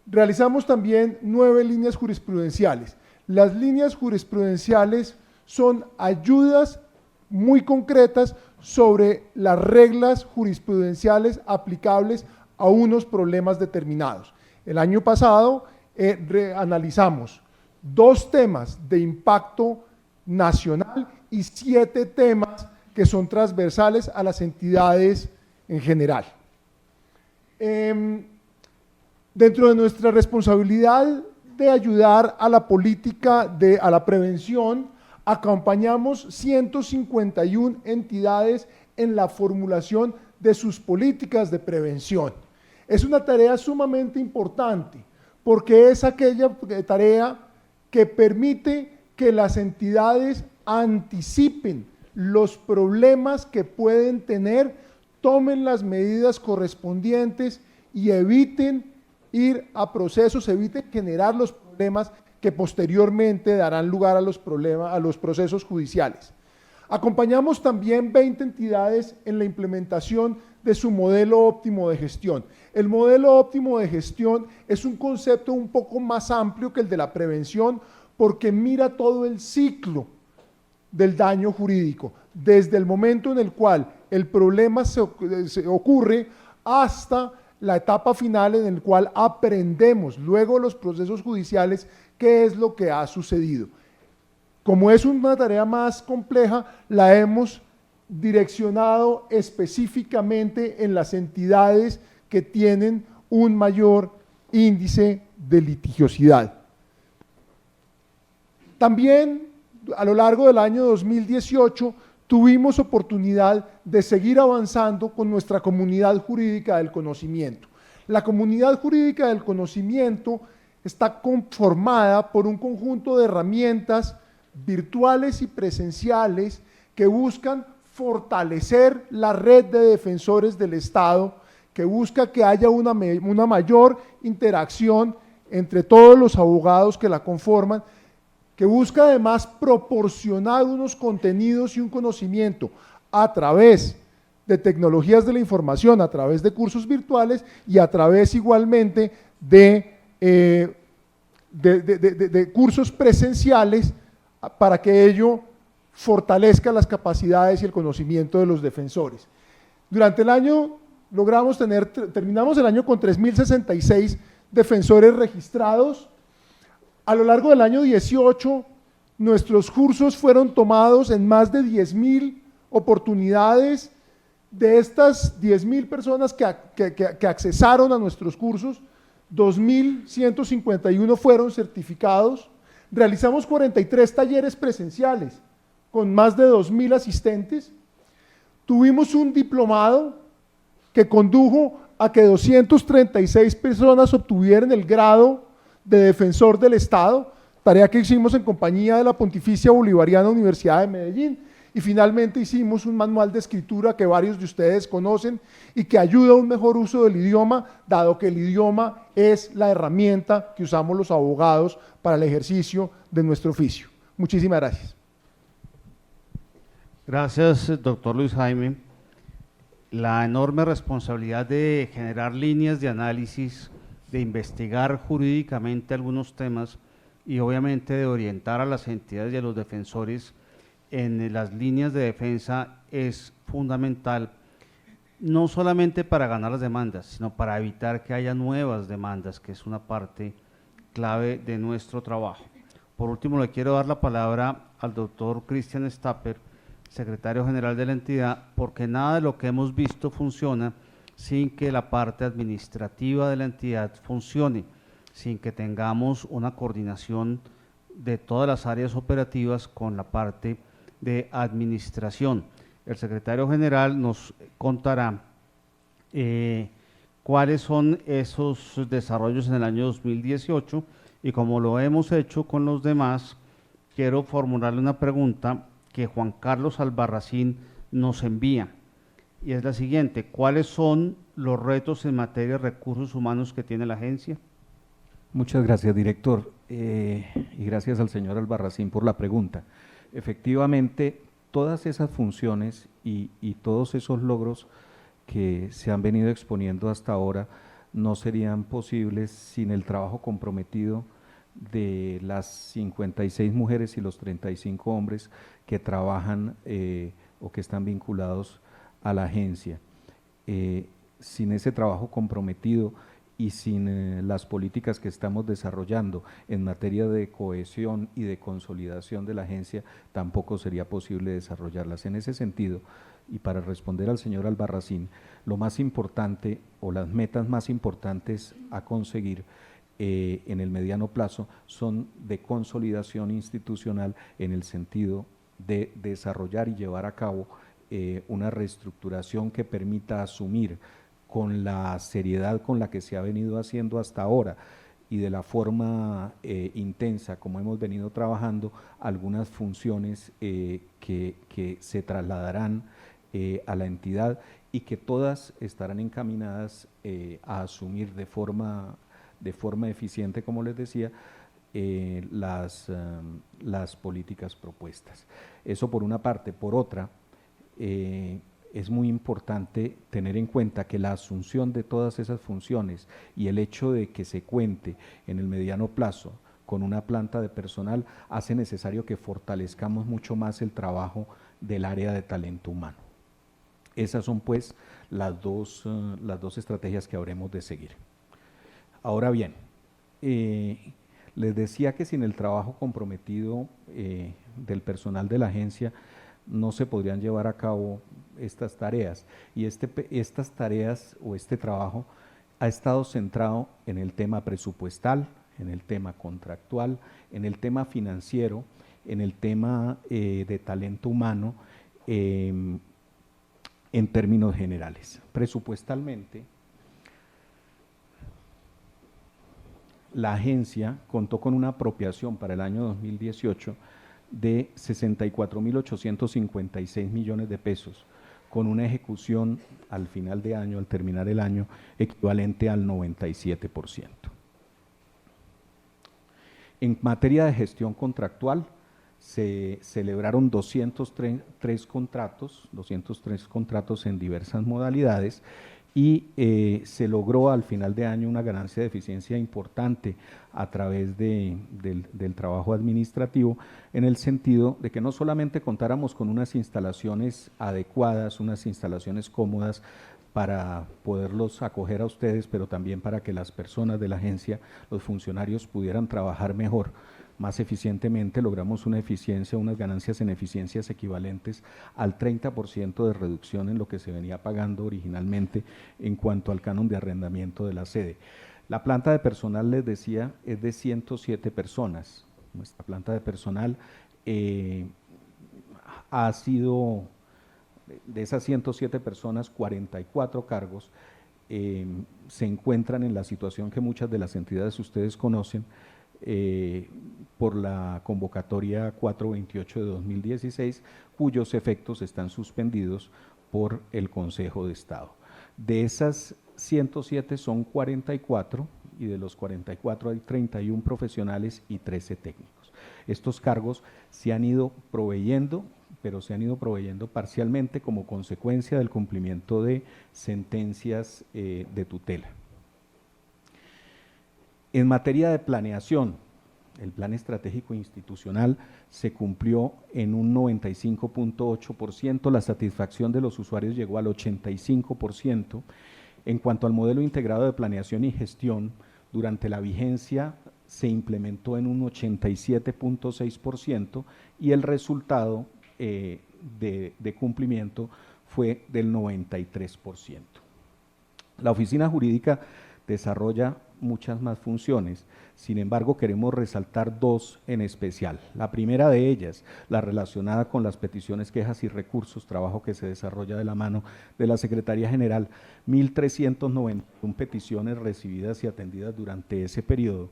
Realizamos también 9 líneas jurisprudenciales. Las líneas jurisprudenciales son ayudas muy concretas sobre las reglas jurisprudenciales aplicables a unos problemas determinados. El año pasado analizamos 2 temas de impacto nacional y 7 temas que son transversales a las entidades en general. Dentro de nuestra responsabilidad de ayudar a la política, a la prevención, acompañamos 151 entidades en la formulación de sus políticas de prevención. Es una tarea sumamente importante porque es aquella tarea que permite que las entidades anticipen los problemas que pueden tener, tomen las medidas correspondientes y eviten ir a procesos, eviten generar los problemas que posteriormente darán lugar a los procesos judiciales. Acompañamos también 20 entidades en la implementación de su modelo óptimo de gestión. El modelo óptimo de gestión es un concepto un poco más amplio que el de la prevención porque mira todo el ciclo del daño jurídico, desde el momento en el cual el problema se ocurre hasta la etapa final en el cual aprendemos luego los procesos judiciales qué es lo que ha sucedido. Como es una tarea más compleja, la hemos direccionado específicamente en las entidades que tienen un mayor índice de litigiosidad. También a lo largo del año 2018 tuvimos oportunidad de seguir avanzando con nuestra comunidad jurídica del conocimiento. La comunidad jurídica del conocimiento está conformada por un conjunto de herramientas virtuales y presenciales que buscan fortalecer la red de defensores del Estado, que busca que haya una mayor interacción entre todos los abogados que la conforman, que busca además proporcionar unos contenidos y un conocimiento a través de tecnologías de la información, a través de cursos virtuales y a través igualmente de cursos presenciales para que ello fortalezca las capacidades y el conocimiento de los defensores. Durante el año terminamos el año con 3.066 defensores registrados. A lo largo del año 18, nuestros cursos fueron tomados en más de 10.000 oportunidades. De estas 10.000 personas que accesaron a nuestros cursos, 2.151 fueron certificados. Realizamos 43 talleres presenciales con más de 2.000 asistentes. Tuvimos un diplomado que condujo a que 236 personas obtuvieran el grado de defensor del Estado, tarea que hicimos en compañía de la Pontificia Bolivariana Universidad de Medellín, y finalmente hicimos un manual de escritura que varios de ustedes conocen y que ayuda a un mejor uso del idioma, dado que el idioma es la herramienta que usamos los abogados para el ejercicio de nuestro oficio. Muchísimas gracias. Gracias, doctor Luis Jaime. la enorme responsabilidad de generar líneas de análisis, de investigar jurídicamente algunos temas y obviamente de orientar a las entidades y a los defensores en las líneas de defensa es fundamental, no solamente para ganar las demandas, sino para evitar que haya nuevas demandas, que es una parte clave de nuestro trabajo. Por último, le quiero dar la palabra al doctor Christian Stapper, secretario general de la entidad, porque nada de lo que hemos visto funciona sin que la parte administrativa de la entidad funcione, sin que tengamos una coordinación de todas las áreas operativas con la parte de administración. El secretario general nos contará cuáles son esos desarrollos en el año 2018 y como lo hemos hecho con los demás, quiero formularle una pregunta que Juan Carlos Albarracín nos envía y es la siguiente: ¿cuáles son los retos en materia de recursos humanos que tiene la agencia? Muchas gracias, director, y gracias al señor Albarracín por la pregunta. Efectivamente, todas esas funciones y todos esos logros que se han venido exponiendo hasta ahora no serían posibles sin el trabajo comprometido de las 56 mujeres y los 35 hombres que trabajan o que están vinculados a la agencia. Sin ese trabajo comprometido y sin las políticas que estamos desarrollando en materia de cohesión y de consolidación de la agencia, tampoco sería posible desarrollarlas. En ese sentido, y para responder al señor Albarracín, lo más importante o las metas más importantes a conseguir en el mediano plazo son de consolidación institucional en el sentido de desarrollar y llevar a cabo una reestructuración que permita asumir con la seriedad con la que se ha venido haciendo hasta ahora y de la forma intensa como hemos venido trabajando, algunas funciones que se trasladarán a la entidad y que todas estarán encaminadas a asumir de forma eficiente, como les decía, las políticas propuestas. Eso por una parte. Por otra, es muy importante tener en cuenta que la asunción de todas esas funciones y el hecho de que se cuente en el mediano plazo con una planta de personal hace necesario que fortalezcamos mucho más el trabajo del área de talento humano. Esas son pues las dos estrategias que habremos de seguir. Ahora bien, les decía que sin el trabajo comprometido del personal de la agencia no se podrían llevar a cabo estas tareas y estas tareas o este trabajo ha estado centrado en el tema presupuestal, en el tema contractual, en el tema financiero, en el tema de talento humano, en términos generales. Presupuestalmente, la agencia contó con una apropiación para el año 2018 de 64.856 millones de pesos, con una ejecución al final de año, al terminar el año, equivalente al 97%. En materia de gestión contractual, se celebraron 203 contratos en diversas modalidades y se logró al final de año una ganancia de eficiencia importante a través del trabajo administrativo, en el sentido de que no solamente contáramos con unas instalaciones adecuadas, unas instalaciones cómodas para poderlos acoger a ustedes, pero también para que las personas de la agencia, los funcionarios pudieran trabajar mejor, más eficientemente. Logramos una eficiencia, unas ganancias en eficiencias equivalentes al 30% de reducción en lo que se venía pagando originalmente en cuanto al canon de arrendamiento de la sede. La planta de personal, les decía, es de 107 personas. Nuestra planta de personal ha sido, de esas 107 personas, 44 cargos se encuentran en la situación que muchas de las entidades ustedes conocen, por la convocatoria 428 de 2016, cuyos efectos están suspendidos por el Consejo de Estado. De esas 107 son 44 y de los 44 hay 31 profesionales y 13 técnicos. Estos cargos se han ido proveyendo pero se han ido proveyendo parcialmente como consecuencia del cumplimiento de sentencias de tutela. En materia de planeación, el plan estratégico institucional se cumplió en un 95.8%, la satisfacción de los usuarios llegó al 85%. En cuanto al modelo integrado de planeación y gestión, durante la vigencia se implementó en un 87.6% y el resultado de cumplimiento fue del 93%. La oficina jurídica desarrolla muchas más funciones, sin embargo queremos resaltar dos en especial. La primera de ellas, la relacionada con las peticiones, quejas y recursos, trabajo que se desarrolla de la mano de la Secretaría General, 1.391 peticiones recibidas y atendidas durante ese periodo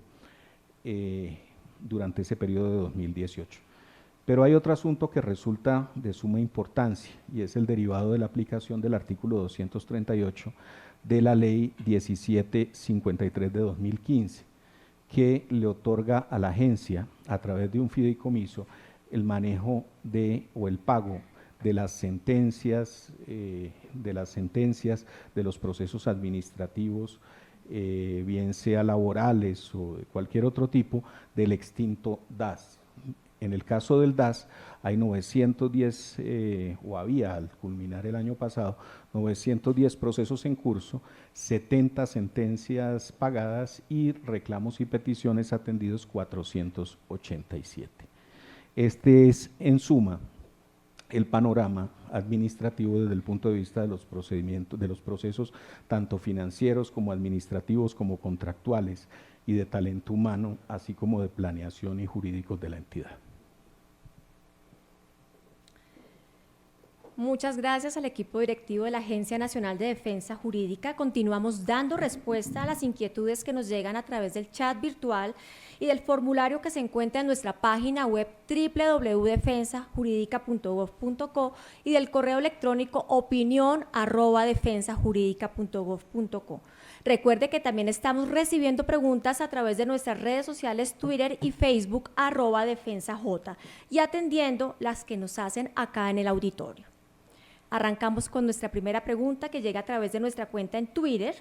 de 2018. Pero hay otro asunto que resulta de suma importancia y es el derivado de la aplicación del artículo 238 de la Ley 1753 de 2015, que le otorga a la agencia, a través de un fideicomiso, el manejo o el pago de las sentencias, de los procesos administrativos, bien sea laborales o de cualquier otro tipo, del extinto DAS. En el caso del DAS hay 910, o había al culminar el año pasado, 910 procesos en curso, 70 sentencias pagadas y reclamos y peticiones atendidos 487. Este es, en suma, el panorama administrativo desde el punto de vista de los procedimientos, de los procesos tanto financieros como administrativos como contractuales y de talento humano, así como de planeación y jurídicos de la entidad. Muchas gracias al equipo directivo de la Agencia Nacional de Defensa Jurídica. Continuamos dando respuesta a las inquietudes que nos llegan a través del chat virtual y del formulario que se encuentra en nuestra página web www.defensajuridica.gov.co y del correo electrónico opinion@defensajuridica.gov.co. Recuerde que también estamos recibiendo preguntas a través de nuestras redes sociales Twitter y Facebook @defensaj y atendiendo las que nos hacen acá en el auditorio. Arrancamos con nuestra primera pregunta que llega a través de nuestra cuenta en Twitter.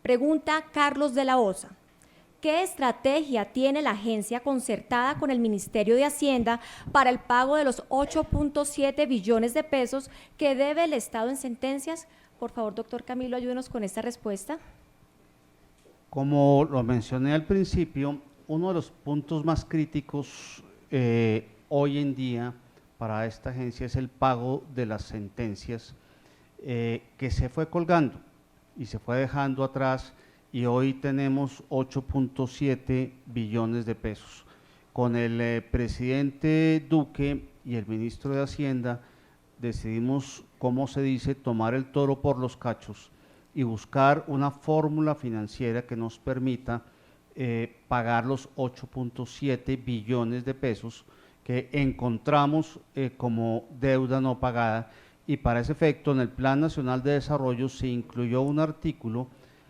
Pregunta Carlos de la Osa. ¿Qué estrategia tiene la agencia concertada con el Ministerio de Hacienda para el pago de los 8.7 billones de pesos que debe el Estado en sentencias? Por favor, doctor Camilo, ayúdenos con esta respuesta. Como lo mencioné al principio, uno de los puntos más críticos hoy en día para esta agencia es el pago de las sentencias que se fue colgando y se fue dejando atrás, y hoy tenemos 8.7 billones de pesos. Con el presidente Duque y el ministro de Hacienda decidimos, como se dice, tomar el toro por los cachos y buscar una fórmula financiera que nos permita pagar los 8.7 billones de pesos que encontramos como deuda no pagada, y para ese efecto en el Plan Nacional de Desarrollo se incluyó un artículo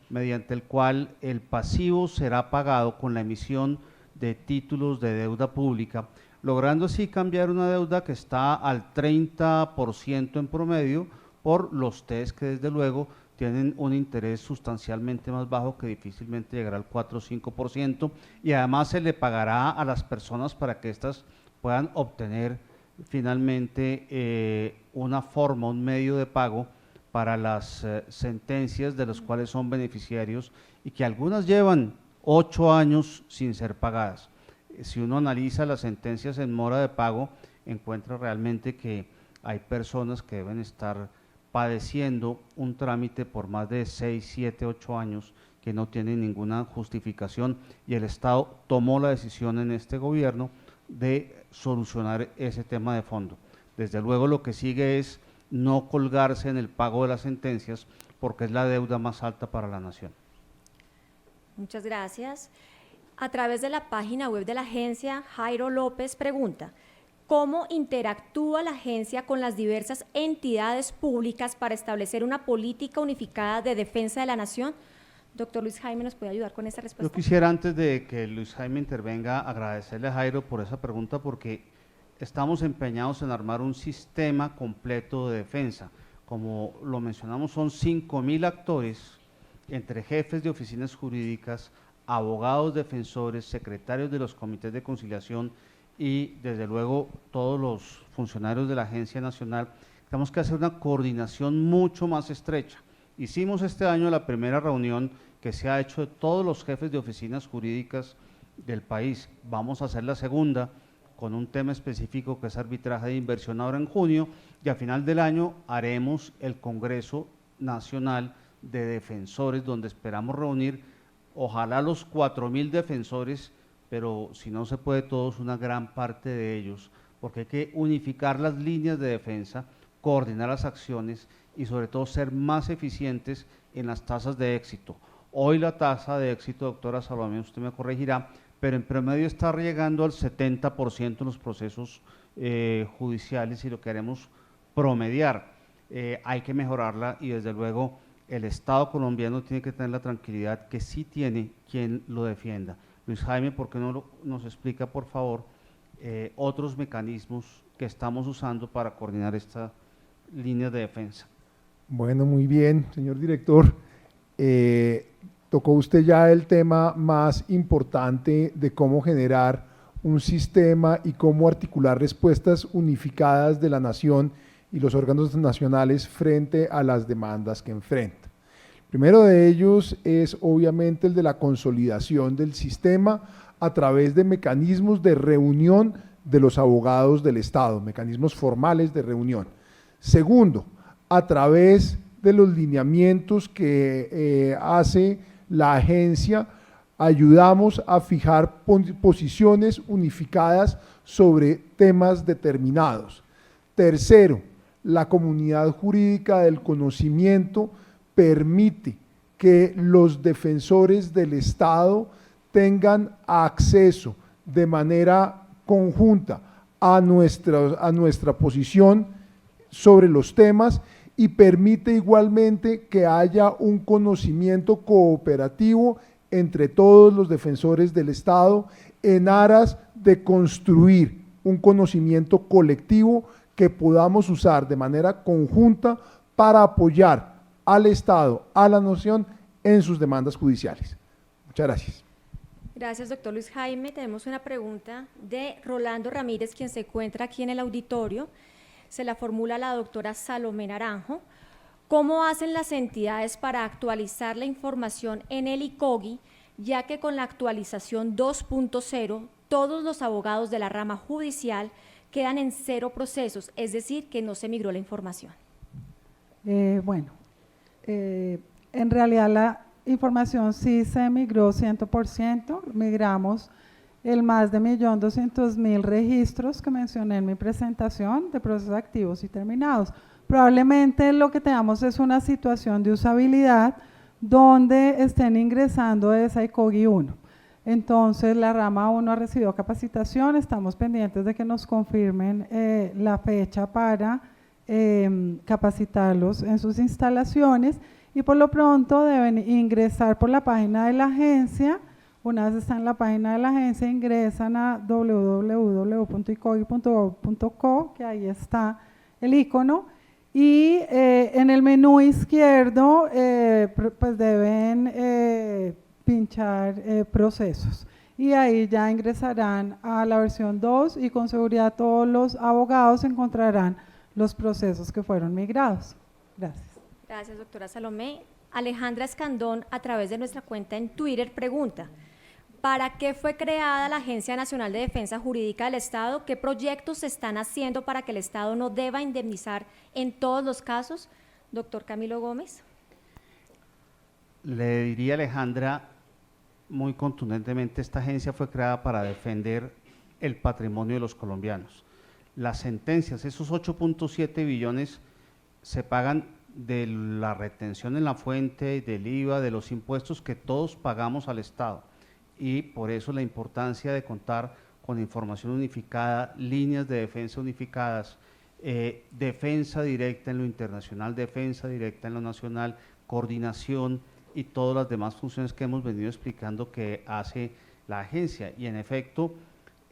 mediante el cual el pasivo será pagado con la emisión de títulos de deuda pública, logrando así cambiar una deuda que está al 30% en promedio por los TES, que desde luego tienen un interés sustancialmente más bajo, que difícilmente llegará al 4 o 5%, y además se le pagará a las personas para que éstas puedan obtener finalmente una forma, un medio de pago para las sentencias de las cuales son beneficiarios y que algunas llevan 8 años sin ser pagadas. Si uno analiza las sentencias en mora de pago, encuentra realmente que hay personas que deben estar padeciendo un trámite por más de 6, 7, 8 años que no tienen ninguna justificación, y el Estado tomó la decisión en este gobierno de solucionar ese tema de fondo. Desde luego lo que sigue es no colgarse en el pago de las sentencias, porque es la deuda más alta para la nación. Muchas gracias. A través de la página web de la agencia, Jairo López pregunta: ¿cómo interactúa la agencia con las diversas entidades públicas para establecer una política unificada de defensa de la nación? Doctor Luis Jaime, ¿nos puede ayudar con esta respuesta? Yo quisiera, antes de que Luis Jaime intervenga, agradecerle a Jairo por esa pregunta, porque estamos empeñados en armar un sistema completo de defensa. Como lo mencionamos, son 5.000 actores, entre jefes de oficinas jurídicas, abogados defensores, secretarios de los comités de conciliación y desde luego todos los funcionarios de la Agencia Nacional. Tenemos que hacer una coordinación mucho más estrecha. Hicimos este año la primera reunión que se ha hecho de todos los jefes de oficinas jurídicas del país. Vamos a hacer la segunda con un tema específico que es arbitraje de inversión ahora en junio, y a final del año haremos el Congreso Nacional de Defensores, donde esperamos reunir ojalá los 4.000 defensores, pero si no se puede todos, una gran parte de ellos, porque hay que unificar las líneas de defensa, coordinar las acciones y sobre todo ser más eficientes en las tasas de éxito. Hoy la tasa de éxito, doctora Salomé, usted me corregirá, pero en promedio está llegando al 70% en los procesos judiciales, y lo queremos promediar. Hay que mejorarla, y desde luego el Estado colombiano tiene que tener la tranquilidad que sí tiene quien lo defienda. Luis Jaime, ¿por qué no nos explica, por favor, otros mecanismos que estamos usando para coordinar esta línea de defensa? Bueno, muy bien, señor director. Tocó usted ya el tema más importante de cómo generar un sistema y cómo articular respuestas unificadas de la nación y los órganos nacionales frente a las demandas que enfrenta. El primero de ellos es obviamente el de la consolidación del sistema a través de mecanismos de reunión de los abogados del Estado, mecanismos formales de reunión. Segundo, a través de los lineamientos que hace la agencia, ayudamos a fijar posiciones unificadas sobre temas determinados. Tercero, la comunidad jurídica del conocimiento permite que los defensores del Estado tengan acceso de manera conjunta a nuestra posición sobre los temas, y permite igualmente que haya un conocimiento cooperativo entre todos los defensores del Estado en aras de construir un conocimiento colectivo que podamos usar de manera conjunta para apoyar al Estado, a la nación, en sus demandas judiciales. Muchas gracias. Gracias, doctor Luis Jaime. Tenemos una pregunta de Rolando Ramírez, quien se encuentra aquí en el auditorio. Se la formula la doctora Salomé Naranjo. ¿Cómo hacen las entidades para actualizar la información en el ICOGI, ya que con la actualización 2.0 todos los abogados de la rama judicial quedan en 0 procesos, es decir, que no se migró la información? En realidad la información sí se migró 100%, migramos el más de 1.200.000 registros que mencioné en mi presentación de procesos activos y terminados. Probablemente lo que tengamos es una situación de usabilidad donde estén ingresando esa ICOGI 1. Entonces la rama 1 ha recibido capacitación, estamos pendientes de que nos confirmen la fecha para capacitarlos en sus instalaciones, y por lo pronto deben ingresar por la página de la agencia. Una vez están en la página de la agencia, ingresan a www.icogi.gov.co, que ahí está el icono, y en el menú izquierdo pues deben pinchar procesos, y ahí ya ingresarán a la versión 2, y con seguridad todos los abogados encontrarán los procesos que fueron migrados. Gracias. Gracias, doctora Salomé. Alejandra Escandón, a través de nuestra cuenta en Twitter, pregunta: ¿para qué fue creada la Agencia Nacional de Defensa Jurídica del Estado? ¿Qué proyectos se están haciendo para que el Estado no deba indemnizar en todos los casos? Doctor Camilo Gómez. Le diría, Alejandra, muy contundentemente, esta agencia fue creada para defender el patrimonio de los colombianos. Las sentencias, esos 8.7 billones se pagan de la retención en la fuente, del IVA, de los impuestos que todos pagamos al Estado, y por eso la importancia de contar con información unificada, líneas de defensa unificadas, defensa directa en lo internacional, defensa directa en lo nacional, coordinación y todas las demás funciones que hemos venido explicando que hace la agencia. Y en efecto,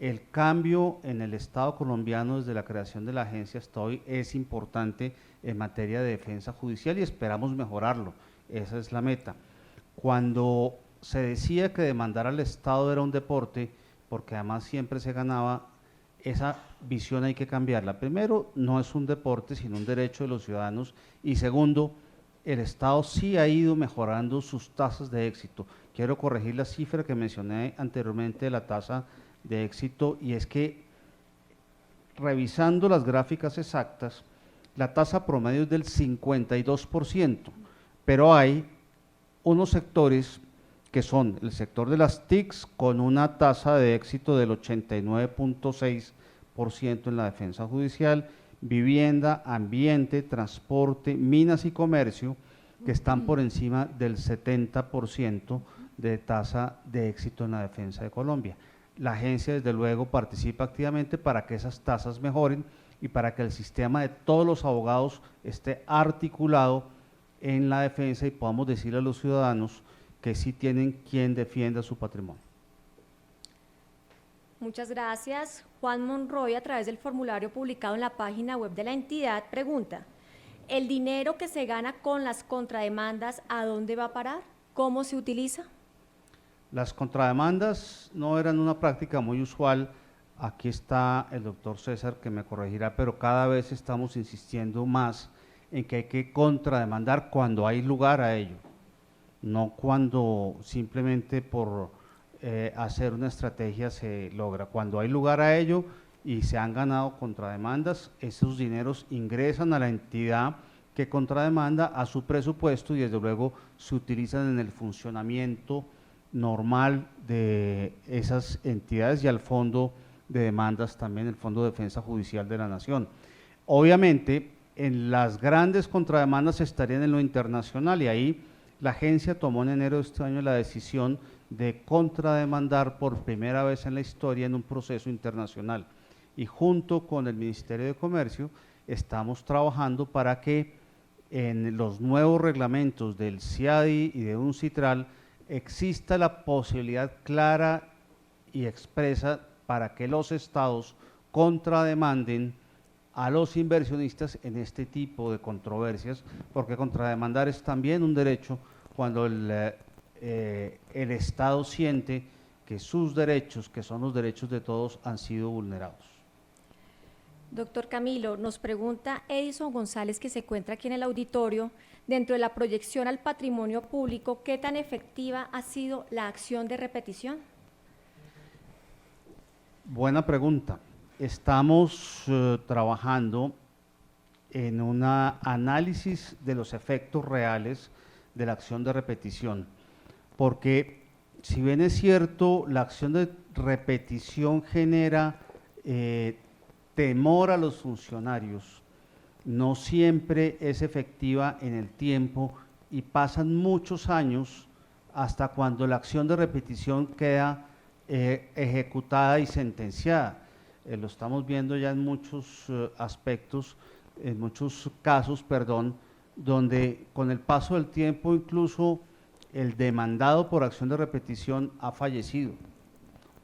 el cambio en el Estado colombiano desde la creación de la agencia hasta hoy es importante en materia de defensa judicial y esperamos mejorarlo, esa es la meta. Cuando se decía que demandar al Estado era un deporte, porque además siempre se ganaba, esa visión hay que cambiarla. Primero, no es un deporte, sino un derecho de los ciudadanos, y segundo, el Estado sí ha ido mejorando sus tasas de éxito. Quiero corregir la cifra que mencioné anteriormente de la tasa de éxito, y es que revisando las gráficas exactas, la tasa promedio es del 52%, pero hay unos sectores que son el sector de las TICs con una tasa de éxito del 89.6% en la defensa judicial, vivienda, ambiente, transporte, minas y comercio, que están por encima del 70% de tasa de éxito en la defensa de Colombia. La agencia, desde luego, participa activamente para que esas tasas mejoren y para que el sistema de todos los abogados esté articulado en la defensa y podamos decirle a los ciudadanos que sí tienen quien defienda su patrimonio. Muchas gracias. Juan Monroy, a través del formulario publicado en la página web de la entidad, pregunta: ¿el dinero que se gana con las contrademandas a dónde va a parar? ¿Cómo se utiliza? Las contrademandas no eran una práctica muy usual. Aquí está el doctor César que me corregirá, pero cada vez estamos insistiendo más en que hay que contrademandar cuando hay lugar a ello, no cuando simplemente por hacer una estrategia se logra. Cuando hay lugar a ello y se han ganado contrademandas, esos dineros ingresan a la entidad que contrademanda a su presupuesto y desde luego se utilizan en el funcionamiento normal de esas entidades y al fondo de demandas también, el Fondo de Defensa Judicial de la Nación. Obviamente, en las grandes contrademandas estarían en lo internacional y ahí la agencia tomó en enero de este año la decisión de contrademandar por primera vez en la historia en un proceso internacional y junto con el Ministerio de Comercio estamos trabajando para que en los nuevos reglamentos del CIADI y de UNCITRAL exista la posibilidad clara y expresa para que los estados contrademanden a los inversionistas en este tipo de controversias, porque contrademandar es también un derecho cuando el Estado siente que sus derechos, que son los derechos de todos, han sido vulnerados. Doctor Camilo, nos pregunta Edison González, que se encuentra aquí en el auditorio, dentro de la proyección al patrimonio público, ¿qué tan efectiva ha sido la acción de repetición? Buena pregunta. Estamos trabajando en un análisis de los efectos reales de la acción de repetición, porque si bien es cierto, la acción de repetición genera temor a los funcionarios, no siempre es efectiva en el tiempo y pasan muchos años hasta cuando la acción de repetición queda ejecutada y sentenciada. Lo estamos viendo ya en muchos aspectos, en muchos casos, perdón, donde con el paso del tiempo incluso el demandado por acción de repetición ha fallecido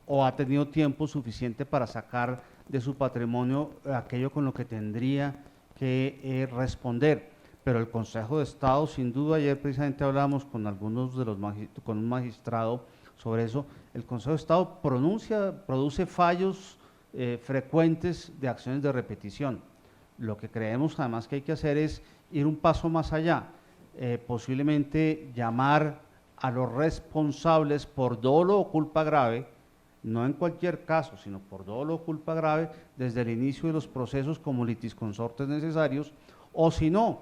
o ha tenido tiempo suficiente para sacar de su patrimonio aquello con lo que tendría que responder. Pero el Consejo de Estado, sin duda, ayer precisamente hablábamos con algunos de los con un magistrado sobre eso, el Consejo de Estado produce fallos frecuentes de acciones de repetición. Lo que creemos además que hay que hacer es ir un paso más allá, posiblemente llamar a los responsables por dolo o culpa grave, no en cualquier caso, sino por dolo o culpa grave, desde el inicio de los procesos como litisconsortes necesarios, o si no,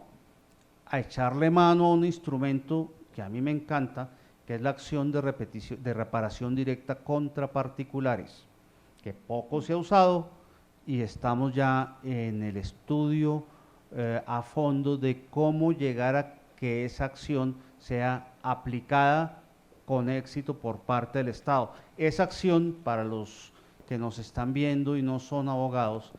a echarle mano a un instrumento que a mí me encanta, que es la acción de reparación directa contra particulares, que poco se ha usado y estamos ya en el estudio a fondo de cómo llegar a que esa acción sea aplicada con éxito por parte del Estado. Esa acción, para los que nos están viendo y no son abogados,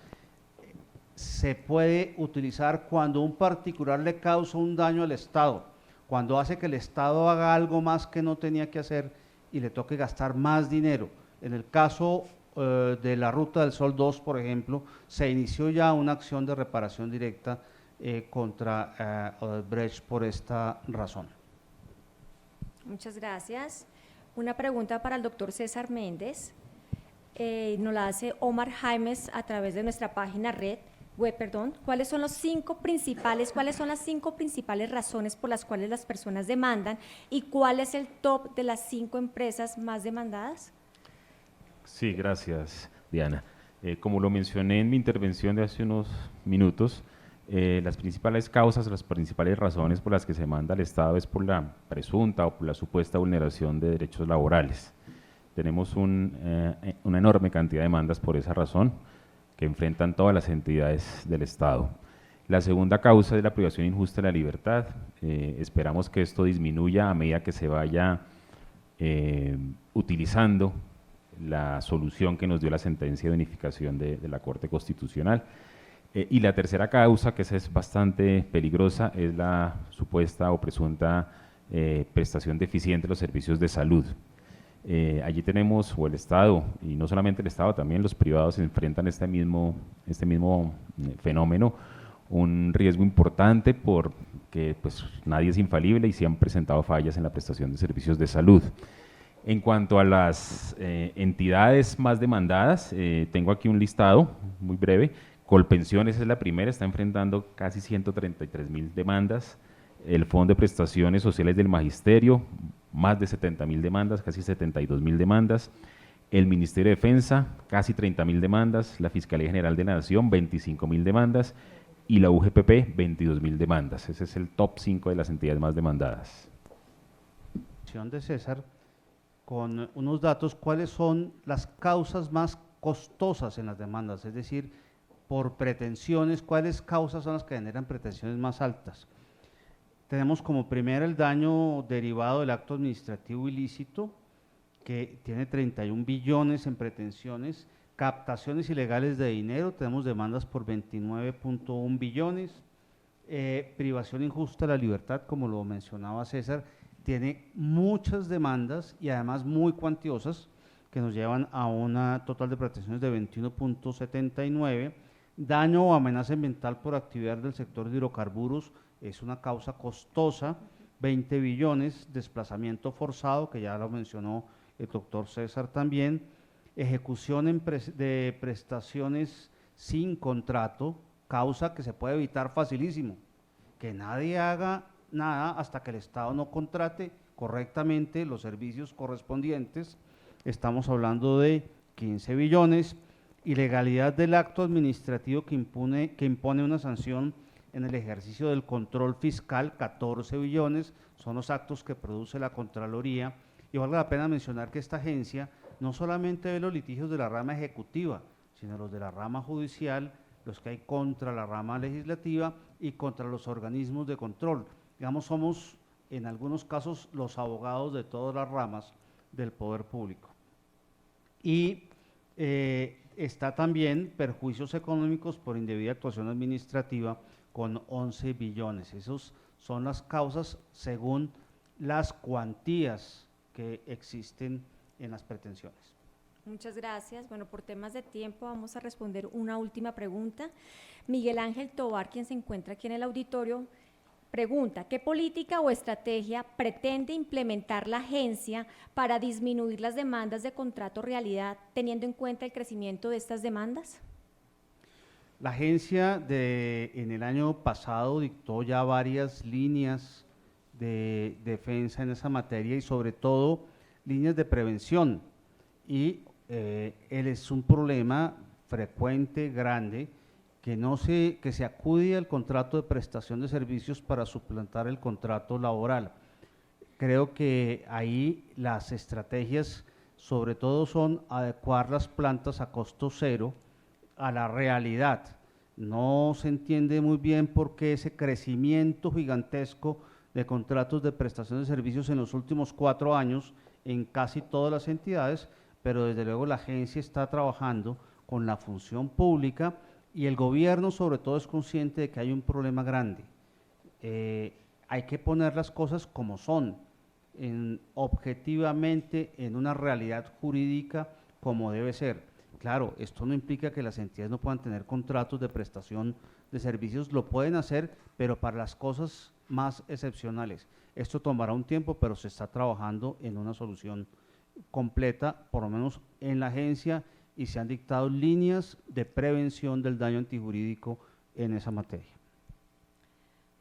se puede utilizar cuando un particular le causa un daño al Estado, cuando hace que el Estado haga algo más que no tenía que hacer y le toque gastar más dinero. En el caso de la Ruta del Sol 2, por ejemplo, se inició ya una acción de reparación directa contra Odebrecht por esta razón. Muchas gracias. Una pregunta para el doctor César Méndez. Nos la hace Omar Jaimes a través de nuestra página web. ¿Cuáles son las 5 principales razones por las cuales las personas demandan y cuál es el top de las 5 empresas más demandadas? Sí, gracias, Diana. Como lo mencioné en mi intervención de hace unos minutos, las principales causas, las principales razones por las que se demanda al Estado es por la presunta o por la supuesta vulneración de derechos laborales. Tenemos una enorme cantidad de demandas por esa razón que enfrentan todas las entidades del Estado. La segunda causa es la privación injusta de la libertad. Esperamos que esto disminuya a medida que se vaya utilizando la solución que nos dio la sentencia de unificación de la Corte Constitucional. Y la tercera causa, que esa es bastante peligrosa, es la supuesta o presunta prestación deficiente de los servicios de salud. Allí tenemos, o el Estado, y no solamente el Estado, también los privados se enfrentan a este mismo fenómeno, un riesgo importante porque pues, nadie es infalible y se han presentado fallas en la prestación de servicios de salud. En cuanto a las entidades más demandadas, tengo aquí un listado muy breve. Colpensiones es la primera, está enfrentando casi 133.000 demandas. El Fondo de Prestaciones Sociales del Magisterio, más de 70.000 demandas, casi 72.000 demandas. El Ministerio de Defensa, casi 30.000 demandas. La Fiscalía General de la Nación, 25.000 demandas. Y la UGPP, 22.000 demandas. Ese es el top 5 de las entidades más demandadas. De César, con unos datos, ¿cuáles son las causas más costosas en las demandas? Es decir, por pretensiones, ¿cuáles causas son las que generan pretensiones más altas? Tenemos como primera el daño derivado del acto administrativo ilícito, que tiene 31 billones en pretensiones, captaciones ilegales de dinero, tenemos demandas por 29.1 billones, privación injusta de la libertad, como lo mencionaba César, tiene muchas demandas y además muy cuantiosas, que nos llevan a una total de pretensiones de 21.79. Daño o amenaza ambiental por actividad del sector de hidrocarburos es una causa costosa, 20 billones, desplazamiento forzado, que ya lo mencionó el doctor César también, ejecución de prestaciones sin contrato, causa que se puede evitar facilísimo, que nadie haga nada hasta que el Estado no contrate correctamente los servicios correspondientes. Estamos hablando de 15 billones, ilegalidad del acto administrativo que impone una sanción en el ejercicio del control fiscal, 14 billones, son los actos que produce la Contraloría. Y vale la pena mencionar que esta agencia no solamente ve los litigios de la rama ejecutiva, sino los de la rama judicial, los que hay contra la rama legislativa y contra los organismos de control. Digamos, somos en algunos casos los abogados de todas las ramas del poder público. Y está también perjuicios económicos por indebida actuación administrativa con 11 billones. Esas son las causas según las cuantías que existen en las pretensiones. Muchas gracias. Bueno, por temas de tiempo vamos a responder una última pregunta. Miguel Ángel Tobar, quien se encuentra aquí en el auditorio, pregunta, ¿qué política o estrategia pretende implementar la agencia para disminuir las demandas de contrato realidad, teniendo en cuenta el crecimiento de estas demandas? La agencia en el año pasado dictó ya varias líneas de defensa en esa materia y sobre todo líneas de prevención. Y es un problema frecuente, grande, que se acude al contrato de prestación de servicios para suplantar el contrato laboral. Creo que ahí las estrategias sobre todo son adecuar las plantas a costo cero a la realidad. No se entiende muy bien por qué ese crecimiento gigantesco de contratos de prestación de servicios en los últimos 4 años en casi todas las entidades, pero desde luego la agencia está trabajando con la función pública y el gobierno sobre todo es consciente de que hay un problema grande. Hay que poner las cosas como son, objetivamente en una realidad jurídica como debe ser. Claro, esto no implica que las entidades no puedan tener contratos de prestación de servicios, lo pueden hacer, pero para las cosas más excepcionales. Esto tomará un tiempo, pero se está trabajando en una solución completa, por lo menos en la agencia, y se han dictado líneas de prevención del daño antijurídico en esa materia.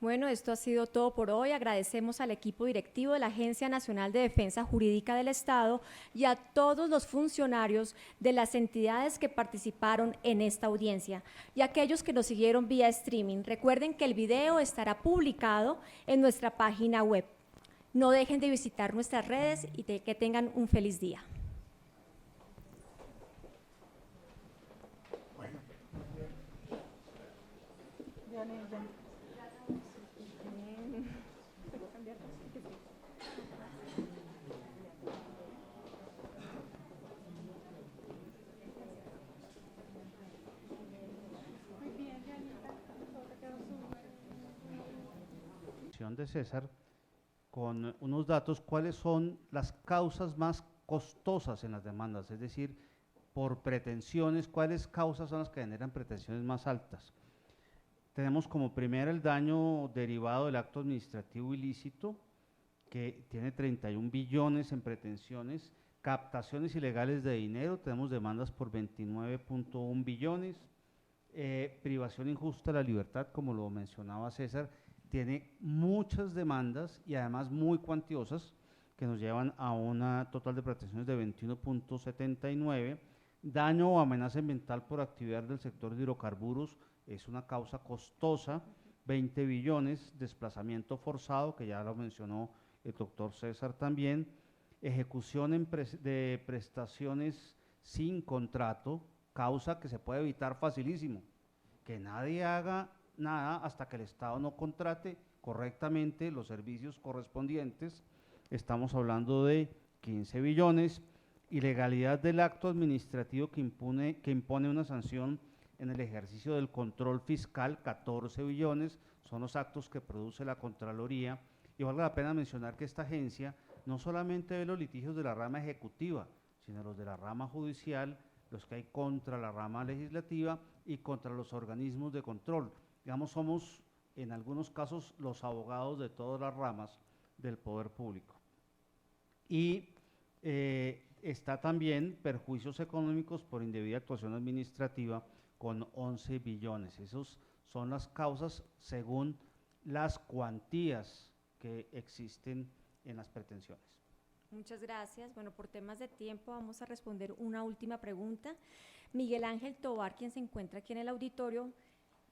Bueno, esto ha sido todo por hoy. Agradecemos al equipo directivo de la Agencia Nacional de Defensa Jurídica del Estado y a todos los funcionarios de las entidades que participaron en esta audiencia y a aquellos que nos siguieron vía streaming. Recuerden que el video estará publicado en nuestra página web. No dejen de visitar nuestras redes y que tengan un feliz día. De César, con unos datos, cuáles son las causas más costosas en las demandas, es decir, por pretensiones, cuáles causas son las que generan pretensiones más altas. Tenemos como primera el daño derivado del acto administrativo ilícito, que tiene 31 billones en pretensiones, captaciones ilegales de dinero, tenemos demandas por 29.1 billones, privación injusta de la libertad, como lo mencionaba César, tiene muchas demandas y además muy cuantiosas que nos llevan a una total de pretensiones de 21.79. Daño o amenaza ambiental por actividad del sector de hidrocarburos es una causa costosa, 20 billones, desplazamiento forzado, que ya lo mencionó el doctor César también, ejecución de prestaciones sin contrato, causa que se puede evitar facilísimo, que nadie haga nada hasta que el Estado no contrate correctamente los servicios correspondientes. Estamos hablando de 15 billones, ilegalidad del acto administrativo que impone una sanción en el ejercicio del control fiscal, 14 billones, son los actos que produce la Contraloría, y vale la pena mencionar que esta agencia no solamente ve los litigios de la rama ejecutiva, sino los de la rama judicial, los que hay contra la rama legislativa y contra los organismos de control. Digamos, somos en algunos casos los abogados de todas las ramas del poder público. Y está también perjuicios económicos por indebida actuación administrativa con 11 billones. Esas son las causas según las cuantías que existen en las pretensiones. Muchas gracias. Bueno, por temas de tiempo vamos a responder una última pregunta. Miguel Ángel Tobar, quien se encuentra aquí en el auditorio,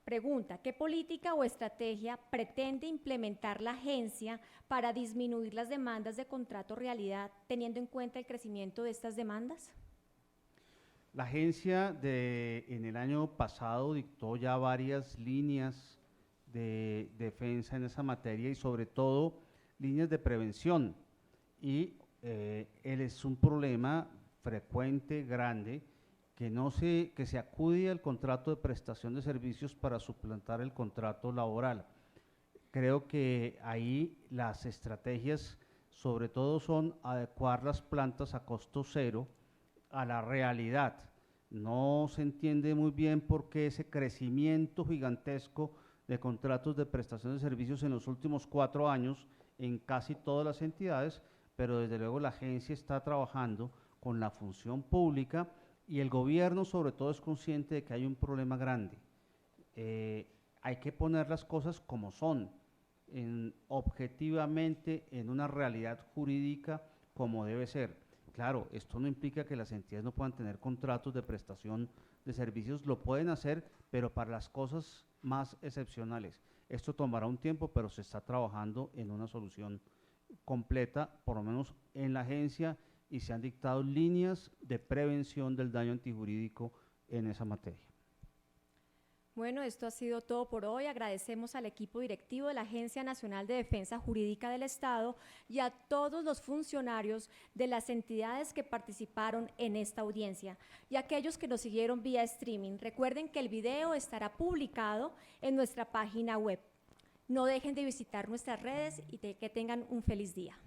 pregunta, ¿qué política o estrategia pretende implementar la agencia para disminuir las demandas de contrato realidad, teniendo en cuenta el crecimiento de estas demandas? La agencia en el año pasado dictó ya varias líneas de defensa en esa materia y sobre todo líneas de prevención. Y él es un problema frecuente, grande, que se acude al contrato de prestación de servicios para suplantar el contrato laboral. Creo que ahí las estrategias sobre todo son adecuar las plantas a costo cero a la realidad. No se entiende muy bien por qué ese crecimiento gigantesco de contratos de prestación de servicios en los últimos 4 años en casi todas las entidades, pero desde luego la agencia está trabajando con la función pública y el gobierno sobre todo es consciente de que hay un problema grande. Hay que poner las cosas como son, objetivamente en una realidad jurídica como debe ser. Claro, esto no implica que las entidades no puedan tener contratos de prestación de servicios, lo pueden hacer, pero para las cosas más excepcionales. Esto tomará un tiempo, pero se está trabajando en una solución completa, por lo menos en la agencia, y se han dictado líneas de prevención del daño antijurídico en esa materia. Bueno, esto ha sido todo por hoy. Agradecemos al equipo directivo de la Agencia Nacional de Defensa Jurídica del Estado y a todos los funcionarios de las entidades que participaron en esta audiencia y a aquellos que nos siguieron vía streaming. Recuerden que el video estará publicado en nuestra página web. No dejen de visitar nuestras redes y que tengan un feliz día.